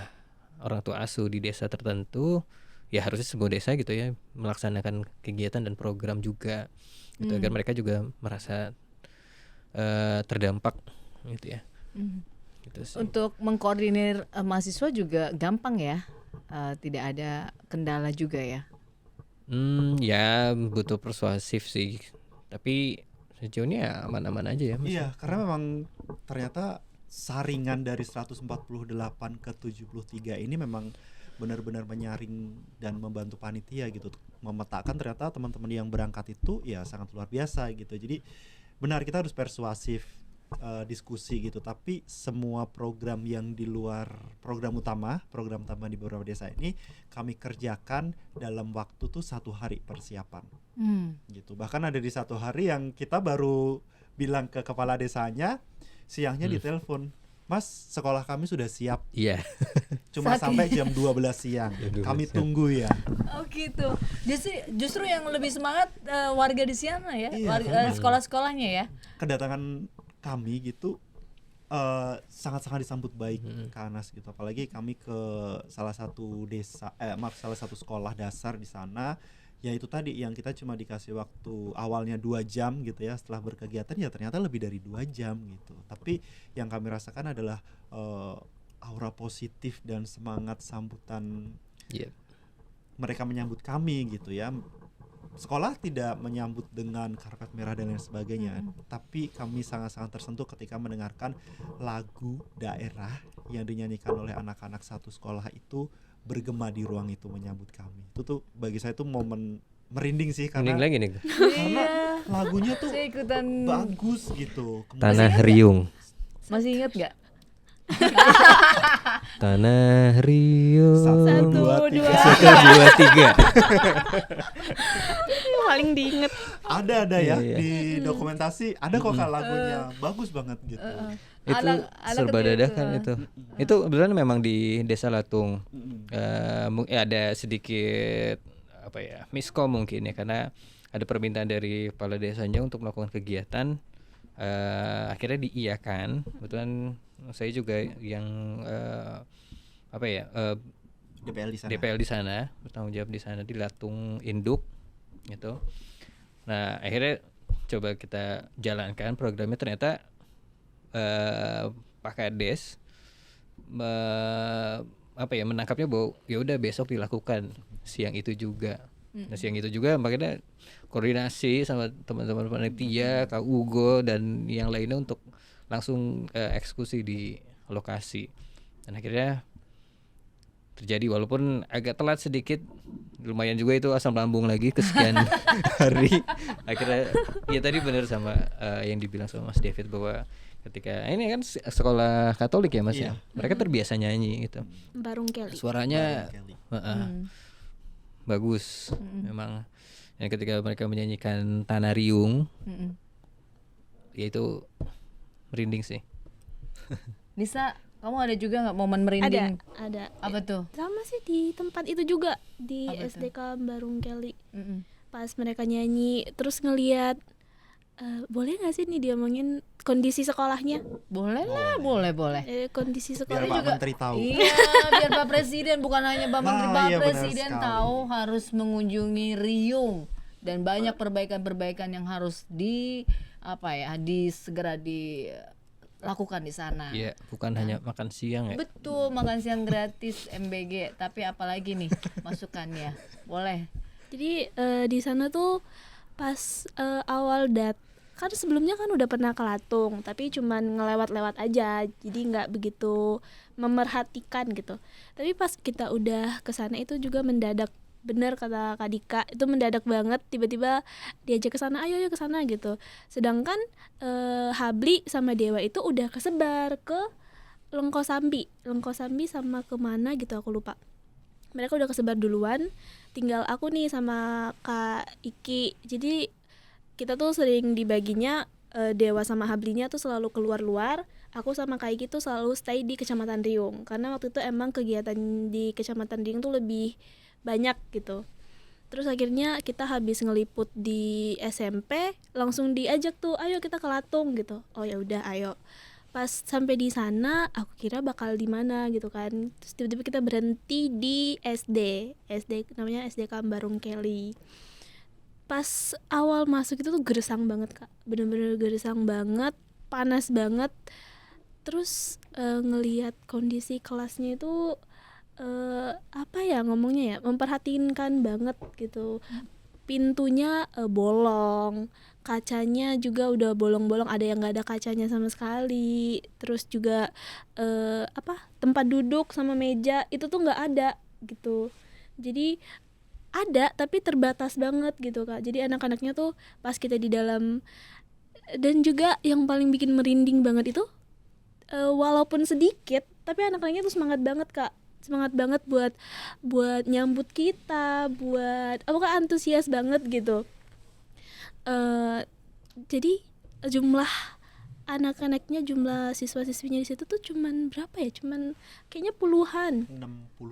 orang tua asuh di desa tertentu, ya harusnya sebuah desa gitu ya melaksanakan kegiatan dan program juga gitu, agar mereka juga merasa terdampak gitu ya. Gitu sih. Untuk mengkoordinir mahasiswa juga gampang ya, tidak ada kendala juga ya. Ya butuh persuasif sih, tapi sejauh ini ya aman-aman aja ya Mas. Iya, karena memang ternyata saringan dari 148 ke 73 ini memang benar-benar menyaring dan membantu panitia gitu untuk memetakan ternyata teman-teman yang berangkat itu ya sangat luar biasa gitu. Jadi benar kita harus persuasif, diskusi gitu, tapi semua program yang di luar program utama di beberapa desa ini kami kerjakan dalam waktu tuh 1 hari persiapan gitu. Bahkan ada di 1 hari yang kita baru bilang ke kepala desanya, siangnya ditelepon, Mas, sekolah kami sudah siap. Iya. Cuma sampai jam 12 siang. Kami tunggu ya. Oh gitu. Justru yang lebih semangat warga di sana ya, Iya, sekolah-sekolahnya ya. Kedatangan kami gitu sangat-sangat disambut baik Kak Anas gitu. Apalagi kami ke salah satu salah satu sekolah dasar di sana. Ya itu tadi yang kita cuma dikasih waktu awalnya 2 jam gitu ya, setelah berkegiatan ya ternyata lebih dari 2 jam gitu. Tapi yang kami rasakan adalah aura positif dan semangat sambutan mereka menyambut kami gitu ya. Sekolah tidak menyambut dengan karpet merah dan lain sebagainya, tapi kami sangat-sangat tersentuh ketika mendengarkan lagu daerah yang dinyanyikan oleh anak-anak satu sekolah itu bergema di ruang itu menyambut kami. Itu tuh bagi saya tuh momen merinding sih, karena Lagi nih. karena lagunya tuh Saya ikutan. bagus gitu. Tanah Riung. Masih ingat nggak? Tanah Riung. 1, 2, 3. 1, 2, 3. Paling diinget. Ada ya Iya. di dokumentasi ada kok Kak lagunya bagus banget gitu. Itu Anak serba kecil dadakan itu. itu kebetulan memang di Desa Latung. Mm-mm. Ada sedikit miskom mungkin ya, karena ada permintaan dari kepala desanya untuk melakukan kegiatan, akhirnya diiyakan. Kebetulan saya juga yang DPL di sana. bertanggung jawab di sana di Latung Induk gitu. Nah, akhirnya coba kita jalankan programnya, ternyata Pak Kades menangkapnya bahwa ya udah besok dilakukan siang itu juga. Nah, siang itu juga makanya koordinasi sama teman-teman panitia, Kak Ugo dan yang lainnya untuk langsung eksekusi di lokasi. Dan akhirnya terjadi, walaupun agak telat sedikit, lumayan juga itu asam lambung lagi kesekian hari. Akhirnya ya tadi benar sama yang dibilang sama Mas David, bahwa ketika ini kan sekolah Katolik ya Mas ya, mereka terbiasa nyanyi gitu, Barung Kelly. suaranya Kelly. bagus memang. Dan ketika mereka menyanyikan Tanah Riung, ya itu merinding sih. Nisa, kamu ada juga nggak momen merinding? Ada. Apa tuh? Sama sih di tempat itu juga di Apa tuh? SDK Barung Kelly. Mm-mm. Pas mereka nyanyi terus ngelihat, boleh nggak sih nih diomongin kondisi sekolahnya? Boleh lah, boleh. Kondisi Biar sekolahnya Pak juga. Menteri tahu. Iya, biar Pak Presiden, bukan hanya Pak Menteri, Nah, Pak iya, benar Presiden sekali. tahu harus mengunjungi Riung, dan banyak perbaikan-perbaikan yang harus segera lakukan di sana. Iya, bukan hanya makan siang ya. Betul, makan siang gratis MBG, tapi apalagi nih masukannya? Boleh. Jadi di sana tuh pas awal kan sebelumnya kan udah pernah ke Latung, tapi cuman ngelewat-lewat aja, jadi nggak begitu memerhatikan gitu. Tapi pas kita udah ke sana itu juga mendadak, bener kata Kak Dika, itu mendadak banget, tiba-tiba diajak ke sana, ayo ke sana gitu. Sedangkan Habli sama Dewa itu udah kesebar ke Lengkosambi sama kemana gitu aku lupa. Mereka udah kesebar duluan, tinggal aku nih sama Kak Iki. Jadi kita tuh sering dibaginya, Dewa sama Hablinya tuh selalu keluar luar, aku sama Kak Iki tuh selalu stay di Kecamatan Riung, karena waktu itu emang kegiatan di Kecamatan Riung tuh lebih banyak gitu. Terus akhirnya kita habis ngeliput di SMP, langsung diajak tuh, ayo kita ke Latung gitu. Oh ya udah, ayo. Pas sampai di sana aku kira bakal di mana gitu kan, terus tiba-tiba kita berhenti di SD namanya SD Kambarung Kelly. Pas awal masuk itu tuh gersang banget Kak, bener-bener gersang banget, panas banget. Terus ngelihat kondisi kelasnya itu apa ya ngomongnya ya, memperhatinkan banget gitu. Pintunya bolong, kacanya juga udah bolong-bolong, ada yang nggak ada kacanya sama sekali. Terus juga tempat duduk sama meja itu tuh nggak ada gitu. Jadi ada tapi terbatas banget gitu Kak. Jadi anak-anaknya tuh pas kita di dalam, dan juga yang paling bikin merinding banget itu walaupun sedikit tapi anak-anaknya tuh semangat banget Kak, semangat banget buat nyambut kita, buat apakah antusias banget gitu. Jadi jumlah anak-anaknya, jumlah siswa-siswinya di situ tuh cuman berapa ya, cuman kayaknya puluhan, 60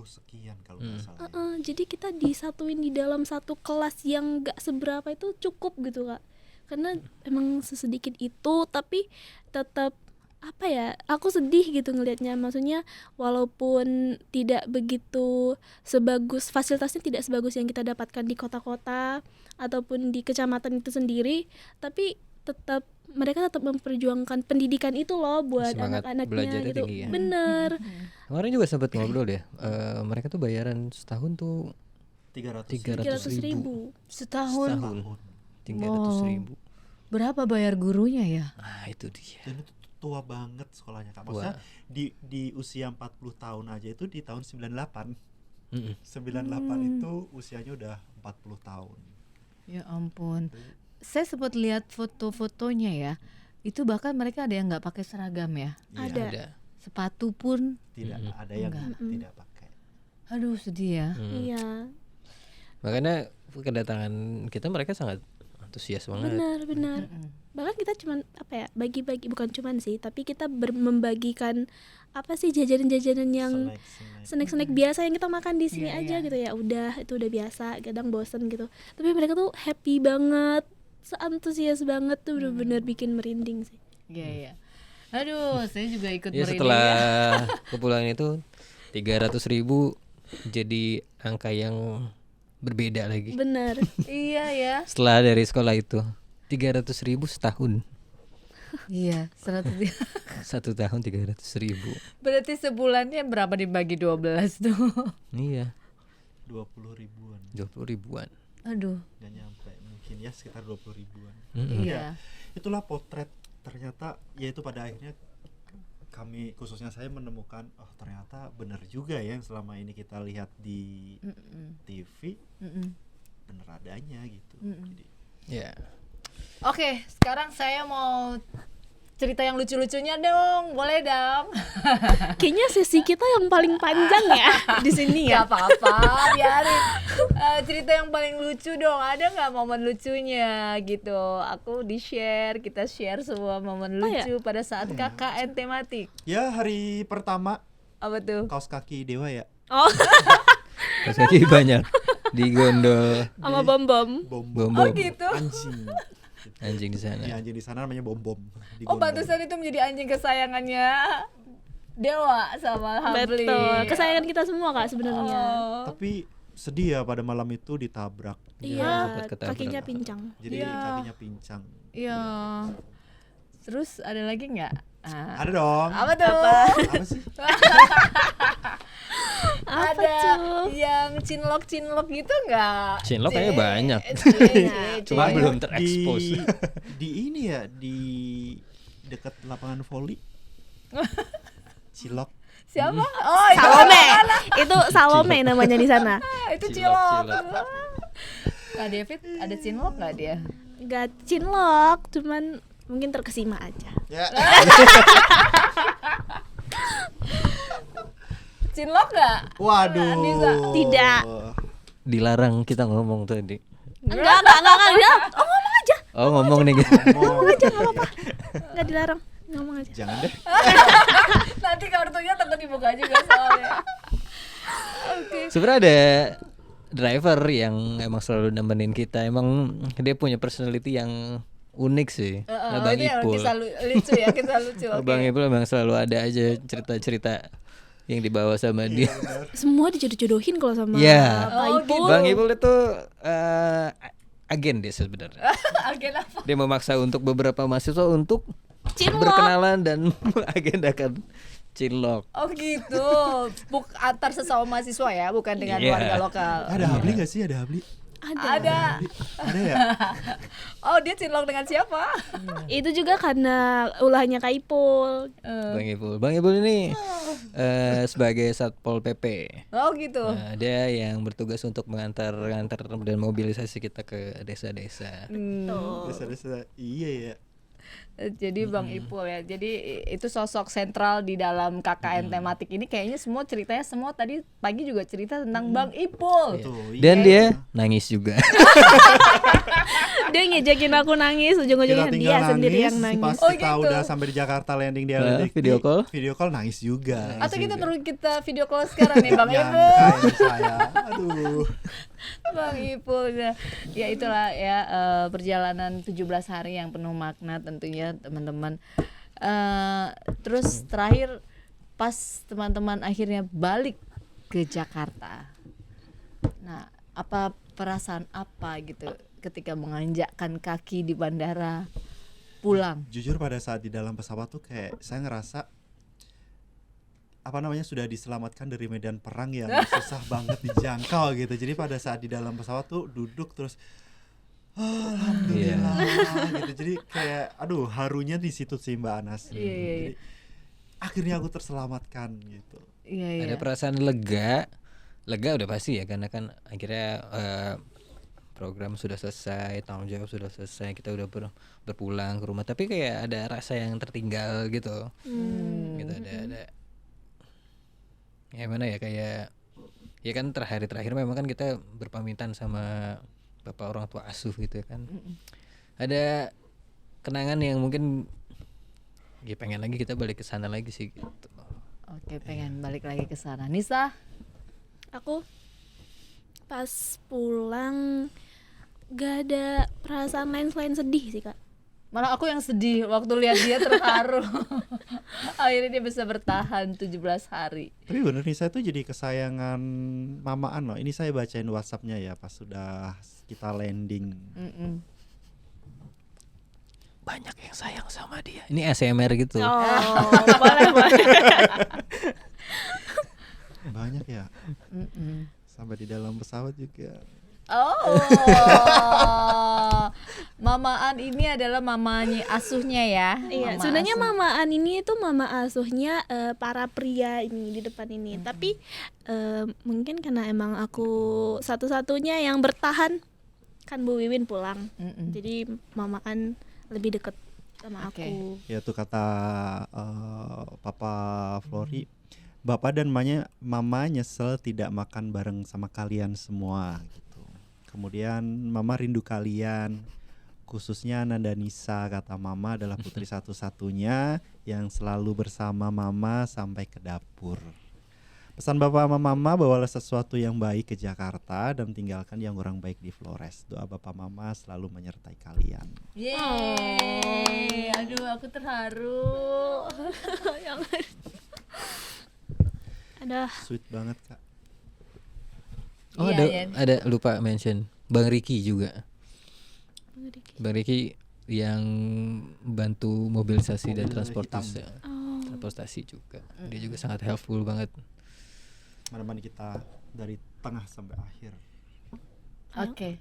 sekian kalau nggak salah. jadi kita disatuin di dalam satu kelas yang gak seberapa itu cukup gitu Kak, karena emang sesedikit itu tapi tetap apa ya, aku sedih gitu ngelihatnya. Maksudnya walaupun tidak begitu sebagus, fasilitasnya tidak sebagus yang kita dapatkan di kota-kota ataupun di kecamatan itu sendiri, tapi tetap mereka tetap memperjuangkan pendidikan itu loh buat Semangat anak-anaknya belajarnya gitu. tinggi ya. Bener. Kemarin juga sempat ngobrol ya, mereka tuh bayaran setahun tuh 300 ribu. Setahun. 300.000. Berapa bayar gurunya ya? Nah itu dia. Dan itu tua banget sekolahnya Kak. Maksudnya di usia 40 tahun aja itu di tahun 98. 98 itu usianya udah 40 tahun. Ya ampun. Saya sempat lihat foto-fotonya ya. Itu bahkan mereka ada yang nggak pakai seragam ya. Ada. Ada. Sepatu pun. Tidak ada yang tidak pakai. Aduh sedih ya. Iya. Makanya kedatangan kita mereka sangat antusias banget. Benar. Bahkan kita cuman apa ya, bagi-bagi, bukan cuman sih, tapi kita membagikan apa sih jajanan-jajanan yang snack-snack biasa yang kita makan di sini aja gitu ya. Udah, itu udah biasa, kadang bosen gitu. Tapi mereka tuh happy banget, seantusias banget tuh, bener-bener bikin merinding sih. Iya. Aduh, saya juga ikut Ya merinding. setelah kepulangan itu 300.000 jadi angka yang berbeda lagi. Bener. Iya ya. Setelah dari sekolah itu 300.000 setahun. Iya, 100. 1 tahun 300.000. Berarti sebulannya berapa dibagi 12 tuh? Iya, 20 ribuan. 20 ribuan. Aduh. Nggak nyampe, mungkin ya sekitar 20 ribuan. Iya. Itulah potret, ternyata yaitu pada akhirnya kami, khususnya saya, menemukan oh ternyata benar juga ya yang selama ini kita lihat di TV bener adanya gitu. Jadi Ya. Oke, sekarang saya mau cerita yang lucu-lucunya dong, boleh dong? Kayaknya sesi kita yang paling panjang ya di sini ya. Gak apa-apa, biarin. Cerita yang paling lucu dong, ada nggak momen lucunya gitu? Aku di-share, kita share semua momen lucu pada saat KKN tematik. ya hari pertama Apa tuh? kaos kaki Dewa ya. Oh, Kaos kaki banyak digondol sama bom-bom. Bom-bom Oh gitu. anjing di sana. Ya, anjing di sana namanya bom-bom. Oh pantesan itu menjadi anjing kesayangannya Dewa sama Habli. Betul. Kesayangan kita semua Kak sebenarnya. Oh. Tapi sedih ya pada malam itu ditabrak. Iya, sempat ketabrak. kakinya pincang. Jadi kakinya pincang. Iya. Terus ada lagi nggak? Ah. Ada dong. Apa tuh? Apa sih? Apa Ada tuh? yang cinlok gitu nggak? Cinlok kayaknya banyak. Banyak Cuma belum di- terekspos. Di ini ya, di dekat lapangan voli. Cilok. Siapa? Oh, itu Salome. Itu Salome namanya di sana. itu Cilok, cilok. Kak David ada cinlok nggak dia? Gak cinlok, cuman mungkin terkesima aja. Ya. Cinlok nggak? Waduh. Anissa. Tidak. Dilarang kita ngomong tadi. Enggak. Oh, ngomong aja. Oh ngomong nih. Enggak dilarang. Ngomong aja. Jangan deh. Nanti kartunya takut dibuka juga soalnya. Oke. Sebenarnya ada driver yang emang selalu nemenin kita. Emang dia punya personality yang unik sih. Abang Ini yang Ipul. kisah lucu ya, kisah lucu. Oke. Abang Ipul emang selalu ada aja cerita-cerita yang dibawa sama dia. Semua dijodoh-jodohin kalau sama Iya. Pak Oh, Ipul. Bang Ipul itu agen dia sebenarnya. Agen apa? Dia memaksa untuk beberapa mahasiswa untuk Cinlok. berkenalan dan mengagendakan cinlok. Oh gitu. Antar sesama mahasiswa ya, bukan dengan Iya. warga lokal. Ada Habli gak sih? Ada Habli? Ada. Ada ya? Oh, dia cinlok dengan siapa? Itu juga karena ulahnya Kak Ipul. Bang Ipul ini sebagai Satpol PP. Oh gitu. Nah, dia yang bertugas untuk mengantar dan mobilisasi kita ke desa-desa. Desa-desa. Iya ya. Jadi Bang Ipul ya. Jadi itu sosok sentral di dalam KKN tematik ini. Kayaknya semua ceritanya tadi pagi juga cerita tentang Bang Ipul. Tuh, Dan iya. dia nangis juga. Dia ngejakin aku nangis, Kita ujung-ujungnya tinggal dia sendiri yang Pas nangis. Oh, kita gitu. udah sampai di Jakarta landing dia Video call. Video call nangis juga. Atau kita video call sekarang nih Bang Jangan Ipul. kayak saya. Aduh. Bang Ipul ya itulah ya perjalanan 17 hari yang penuh makna tentunya teman-teman. Terus terakhir pas teman-teman akhirnya balik ke Jakarta. Nah, apa perasaan apa gitu ketika menginjakkan kaki di bandara pulang? Jujur pada saat di dalam pesawat tuh kayak saya ngerasa apa namanya sudah diselamatkan dari medan perang yang susah banget dijangkau gitu. Jadi pada saat di dalam pesawat tuh duduk terus alhamdulillah gitu. Jadi kayak aduh harunya di situ sih Mbak Anas. Iya. Jadi akhirnya aku terselamatkan gitu. Iya. Ada perasaan lega udah pasti ya karena kan akhirnya program sudah selesai, tanggung jawab sudah selesai, kita udah berpulang ke rumah. Tapi kayak ada rasa yang tertinggal gitu, gitu ada ya mana ya kayak ya kan terakhir memang kan kita berpamitan sama bapak orang tua asuh gitu kan. Ada kenangan yang mungkin ya pengen lagi kita balik ke sana lagi sih gitu. Oke, pengen balik lagi ke sana. Nisa? Aku pas pulang gak ada perasaan lain selain sedih sih Kak. Malah aku yang sedih waktu lihat dia terharu. Akhirnya dia bisa bertahan 17 hari. Tapi bener nih saya tuh jadi kesayangan Mama Ano. Ini saya bacain WhatsApp-nya ya pas sudah kita landing. Banyak yang sayang sama dia. Ini ASMR gitu. Oh, boleh. Banyak ya. Sampai di dalam pesawat juga. Oh, Mama An ini adalah mamanya asuhnya ya. Iya, Mama sebenarnya asuh. Mama An ini itu mama asuhnya para pria ini di depan ini. Tapi mungkin karena emang aku satu-satunya yang bertahan, kan Bu Wiwin pulang. Jadi Mama An lebih deket sama Oke. aku. Ya tuh kata Papa Flori, Bapak dan Mama nyesel tidak makan bareng sama kalian semua gitu. Kemudian Mama rindu kalian, khususnya Nanda Nisa. Kata Mama adalah putri satu-satunya yang selalu bersama Mama sampai ke dapur. Pesan Bapak sama Mama, bawalah sesuatu yang baik ke Jakarta dan tinggalkan yang kurang baik di Flores. Doa Bapak Mama selalu menyertai kalian. Yeay, aduh aku terharu. Ada Sweet banget Kak. Oh Iya, Yan. ada lupa mention Bang Riki juga. Bang Riki yang bantu mobilisasi dan Mobil transportasi Oh. transportasi juga. Dia juga sangat helpful banget. menemani kita dari tengah sampai akhir. Oke.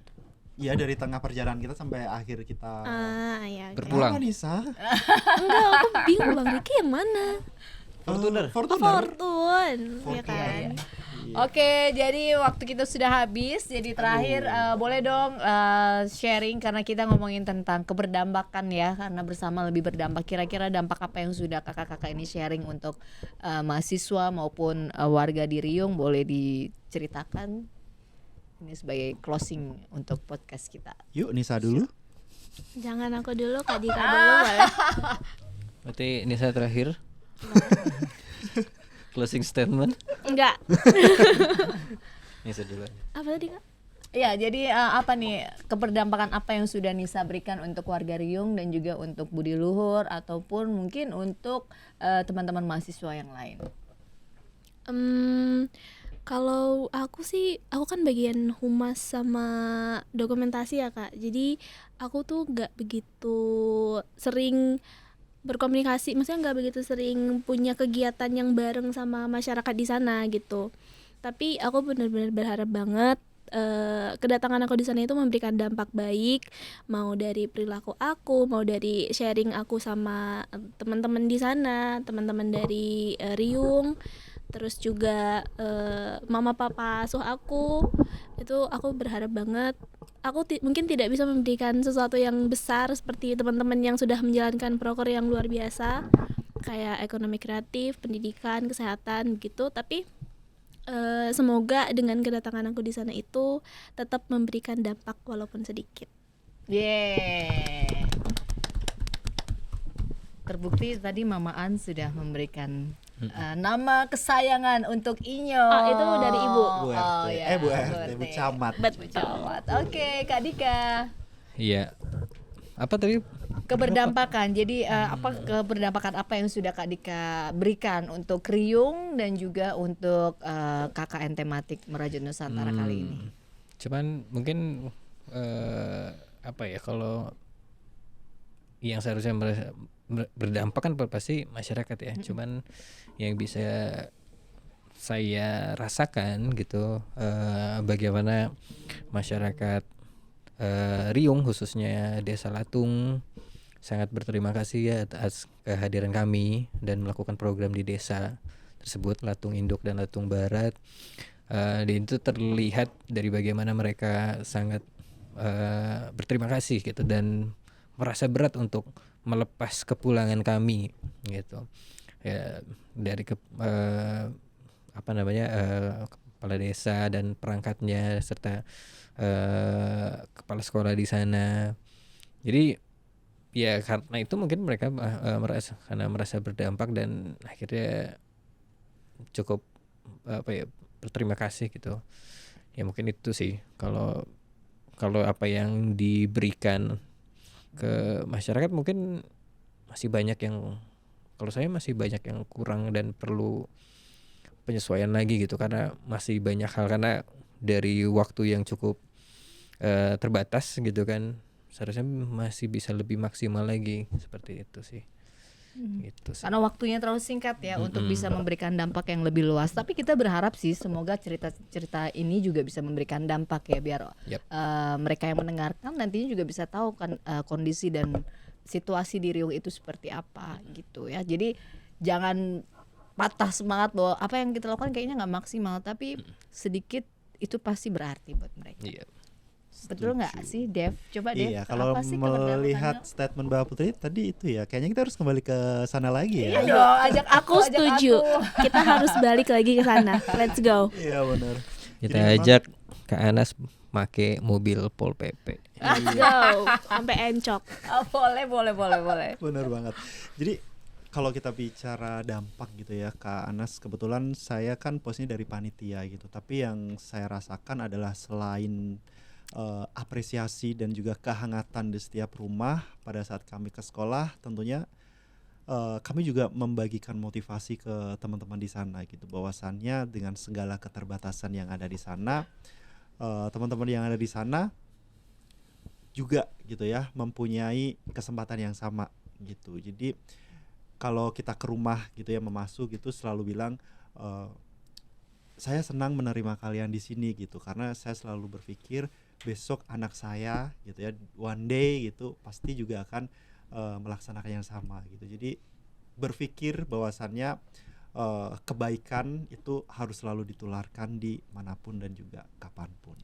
Iya, dari tengah perjalanan kita sampai akhir kita. Ya. Ber- Pulang. Kenapa, Nisa? Enggak, aku bingung Bang Riki yang mana? Fortuner. Oh, Fortuner. Fortune, ya Fortuner. kan? Iya. Oke, jadi waktu kita sudah habis. Jadi terakhir boleh dong sharing karena kita ngomongin tentang keberdampakan ya, karena bersama lebih berdampak. Kira-kira dampak apa yang sudah kakak-kakak ini sharing untuk mahasiswa maupun warga di Riung, boleh diceritakan? Ini sebagai closing untuk podcast kita. Yuk, Nisa dulu. Jangan aku dulu, Kak Dika dulu boleh. Berarti ini saya terakhir. Closing statement. Enggak. Nisa dulu. Apa tadi, Kak? Ya, jadi apa nih keberdampakan apa yang sudah Nisa berikan untuk warga Riung dan juga untuk Budi Luhur ataupun mungkin untuk teman-teman mahasiswa yang lain? Kalau aku sih, aku kan bagian humas sama dokumentasi ya Kak. Jadi aku tuh nggak begitu sering berkomunikasi, maksudnya nggak begitu sering punya kegiatan yang bareng sama masyarakat di sana gitu. Tapi aku benar-benar berharap banget kedatangan aku di sana itu memberikan dampak baik, mau dari perilaku aku, mau dari sharing aku sama teman-teman di sana, teman-teman dari Riung. Terus juga mama papa asuh aku, itu aku berharap banget aku mungkin tidak bisa memberikan sesuatu yang besar seperti teman-teman yang sudah menjalankan proker yang luar biasa kayak ekonomi kreatif, pendidikan, kesehatan gitu, tapi semoga dengan kedatangan aku di sana itu tetap memberikan dampak walaupun sedikit. Yeay. Terbukti tadi Mama An sudah memberikan nama kesayangan untuk Inyo. Itu dari ibu. Bu RT. Oh, ya, Bu RT, Bu Camat. Bu Camat. Oke, Kak Dika. Iya. Apa tadi? Keberdampakan. Jadi apa keberdampakan apa yang sudah Kak Dika berikan untuk Riung dan juga untuk KKN tematik Merajut Nusantara kali ini? Cuman mungkin apa ya, kalau yang seharusnya berdampak kan pasti masyarakat ya. Cuman yang bisa saya rasakan gitu, bagaimana masyarakat Riung khususnya Desa Latung sangat berterima kasih ya atas kehadiran kami dan melakukan program di desa tersebut, Latung Induk dan Latung Barat. Dan itu terlihat dari bagaimana mereka sangat berterima kasih gitu dan merasa berat untuk melepas kepulangan kami gitu ya, dari kepala desa dan perangkatnya serta kepala sekolah di sana. Jadi ya karena itu mungkin mereka merasa berdampak dan akhirnya cukup berterima kasih gitu ya. Mungkin itu sih kalau apa yang diberikan ke masyarakat, mungkin masih banyak yang, kalau saya masih banyak yang kurang dan perlu penyesuaian lagi gitu, karena masih banyak hal, karena dari waktu yang cukup terbatas gitu kan, seharusnya masih bisa lebih maksimal lagi, seperti itu sih. Gitu sih. Karena waktunya terlalu singkat ya untuk bisa memberikan dampak yang lebih luas. Tapi kita berharap sih semoga cerita-cerita ini juga bisa memberikan dampak ya, biar mereka yang mendengarkan nantinya juga bisa tahu kan kondisi dan situasi di Riung itu seperti apa gitu ya. Jadi jangan patah semangat bahwa apa yang kita lakukan kayaknya nggak maksimal, tapi sedikit itu pasti berarti buat mereka. Iya. Betul nggak sih, Dev? Coba Dev. Iya, kalau apa sih melihat keberdampakan? statement Mbak Putri tadi itu ya, kayaknya kita harus kembali ke sana lagi Iya ya. dong, ajak Aku setuju. Kita harus balik lagi ke sana. Let's go. Iya, benar. Kita Jadi memang- ajak Kak Anas make mobil Pol PP. Let's go. Sampai encok. Boleh. Benar banget. Jadi kalau kita bicara dampak gitu ya, Kak Anas, kebetulan saya kan posisinya dari panitia gitu. Tapi yang saya rasakan adalah selain apresiasi dan juga kehangatan di setiap rumah pada saat kami ke sekolah, tentunya kami juga membagikan motivasi ke teman-teman di sana gitu, bahwasannya dengan segala keterbatasan yang ada di sana, teman-teman yang ada di sana juga gitu ya, mempunyai kesempatan yang sama gitu. Jadi kalau kita ke rumah gitu ya, memasuk gitu, selalu bilang saya senang menerima kalian di sini gitu, karena saya selalu berpikir besok anak saya gitu ya, one day gitu pasti juga akan melaksanakan yang sama gitu. Jadi berpikir bahwasannya kebaikan itu harus selalu ditularkan di manapun dan juga kapanpun.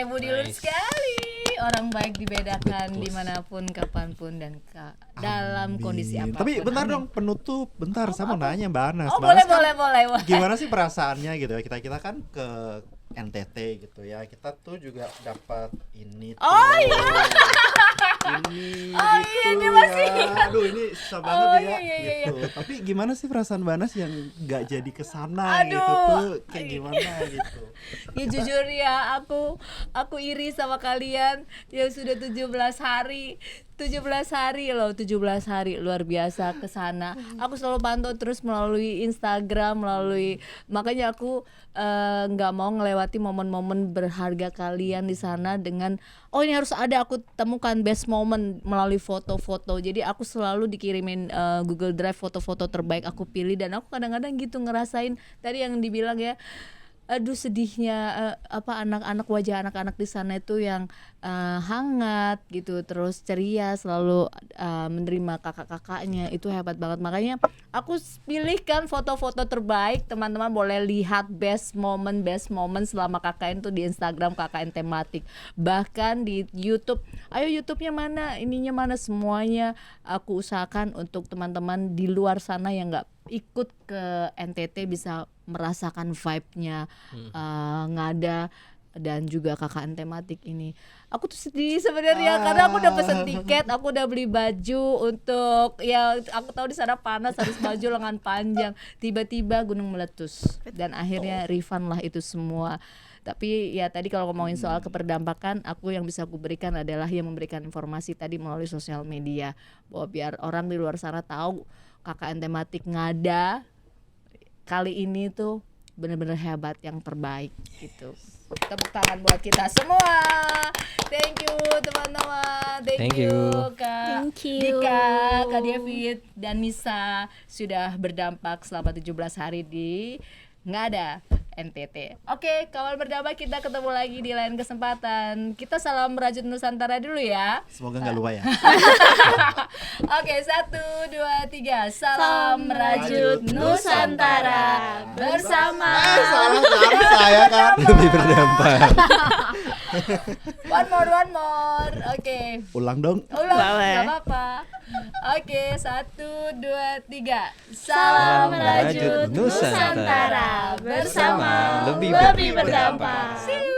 Budi Nice. sekali. Orang baik dibedakan Betul. dimanapun, kapanpun, dan dalam kondisi Amin. apapun. Tapi bentar Amin. dong, penutup. Bentar, saya mau nanya Mbak Anas. Oh Mbak Anas kan boleh. gimana sih perasaannya gitu ya? Kita kan ke NTT gitu ya. Kita tuh juga dapat ini tuh. Oh iya. Ini Oh gitu iya, dia masih ya. ingat. Aduh, ini susah banget Oh, ya iya. gitu. Tapi gimana sih perasaan Mbak Anas yang nggak jadi kesana gitu Aduh. tuh, kayak gimana gitu? Ya jujur ya, aku iri sama kalian yang sudah 17 hari. 17 hari loh, 17 hari luar biasa ke sana. Aku selalu pantau terus melalui Instagram, makanya aku nggak mau ngelewati momen-momen berharga kalian di sana dengan ini harus ada, aku temukan best moment melalui foto-foto. Jadi aku selalu dikirimin Google Drive foto-foto terbaik aku pilih, dan aku kadang-kadang gitu ngerasain tadi yang dibilang ya, aduh sedihnya anak-anak, wajah anak-anak di sana itu yang hangat gitu, terus ceria, selalu menerima kakak-kakaknya, itu hebat banget. Makanya aku pilihkan foto-foto terbaik. Teman-teman boleh lihat best moment selama KKN tuh di Instagram KKN Tematik, bahkan di YouTube. Ayo YouTube-nya mana, ininya mana, semuanya aku usahakan untuk teman-teman di luar sana yang nggak ikut ke NTT bisa merasakan vibe-nya ngada dan juga KKN Tematik ini. Aku tuh sedih sebenarnya karena aku udah pesen tiket, aku udah beli baju untuk, ya aku tahu di sana panas, harus baju lengan panjang. Tiba-tiba gunung meletus dan akhirnya refund lah itu semua. Tapi ya tadi kalau ngomongin soal keberdampakan, yang bisa aku berikan adalah yang memberikan informasi tadi melalui sosial media, bahwa biar orang di luar sana tahu KKN Tematik ngada kali ini tuh bener-bener hebat, yang terbaik gitu. Tepuk tangan buat kita semua. Thank you teman-teman. Thank you. Kak Thank you. Dika, Kak David, dan Nisa sudah berdampak selama 17 hari di Ngada NTT. Oke, kawan berdampak, kita ketemu lagi di lain kesempatan. Kita salam merajut Nusantara dulu ya. Semoga nggak lupa ya. Oke, 1, 2, 3. Salam merajut Nusantara bersama. Salah saya kan. Lebih berdampak. One more. Oke. Ulang dong. Ulang, Boleh. gak apa-apa. Oke, 1, 2, 3. Salam Salam merajut merajut Nusantara Nusantara bersama lebih lebih berdampak. berdampak. See you.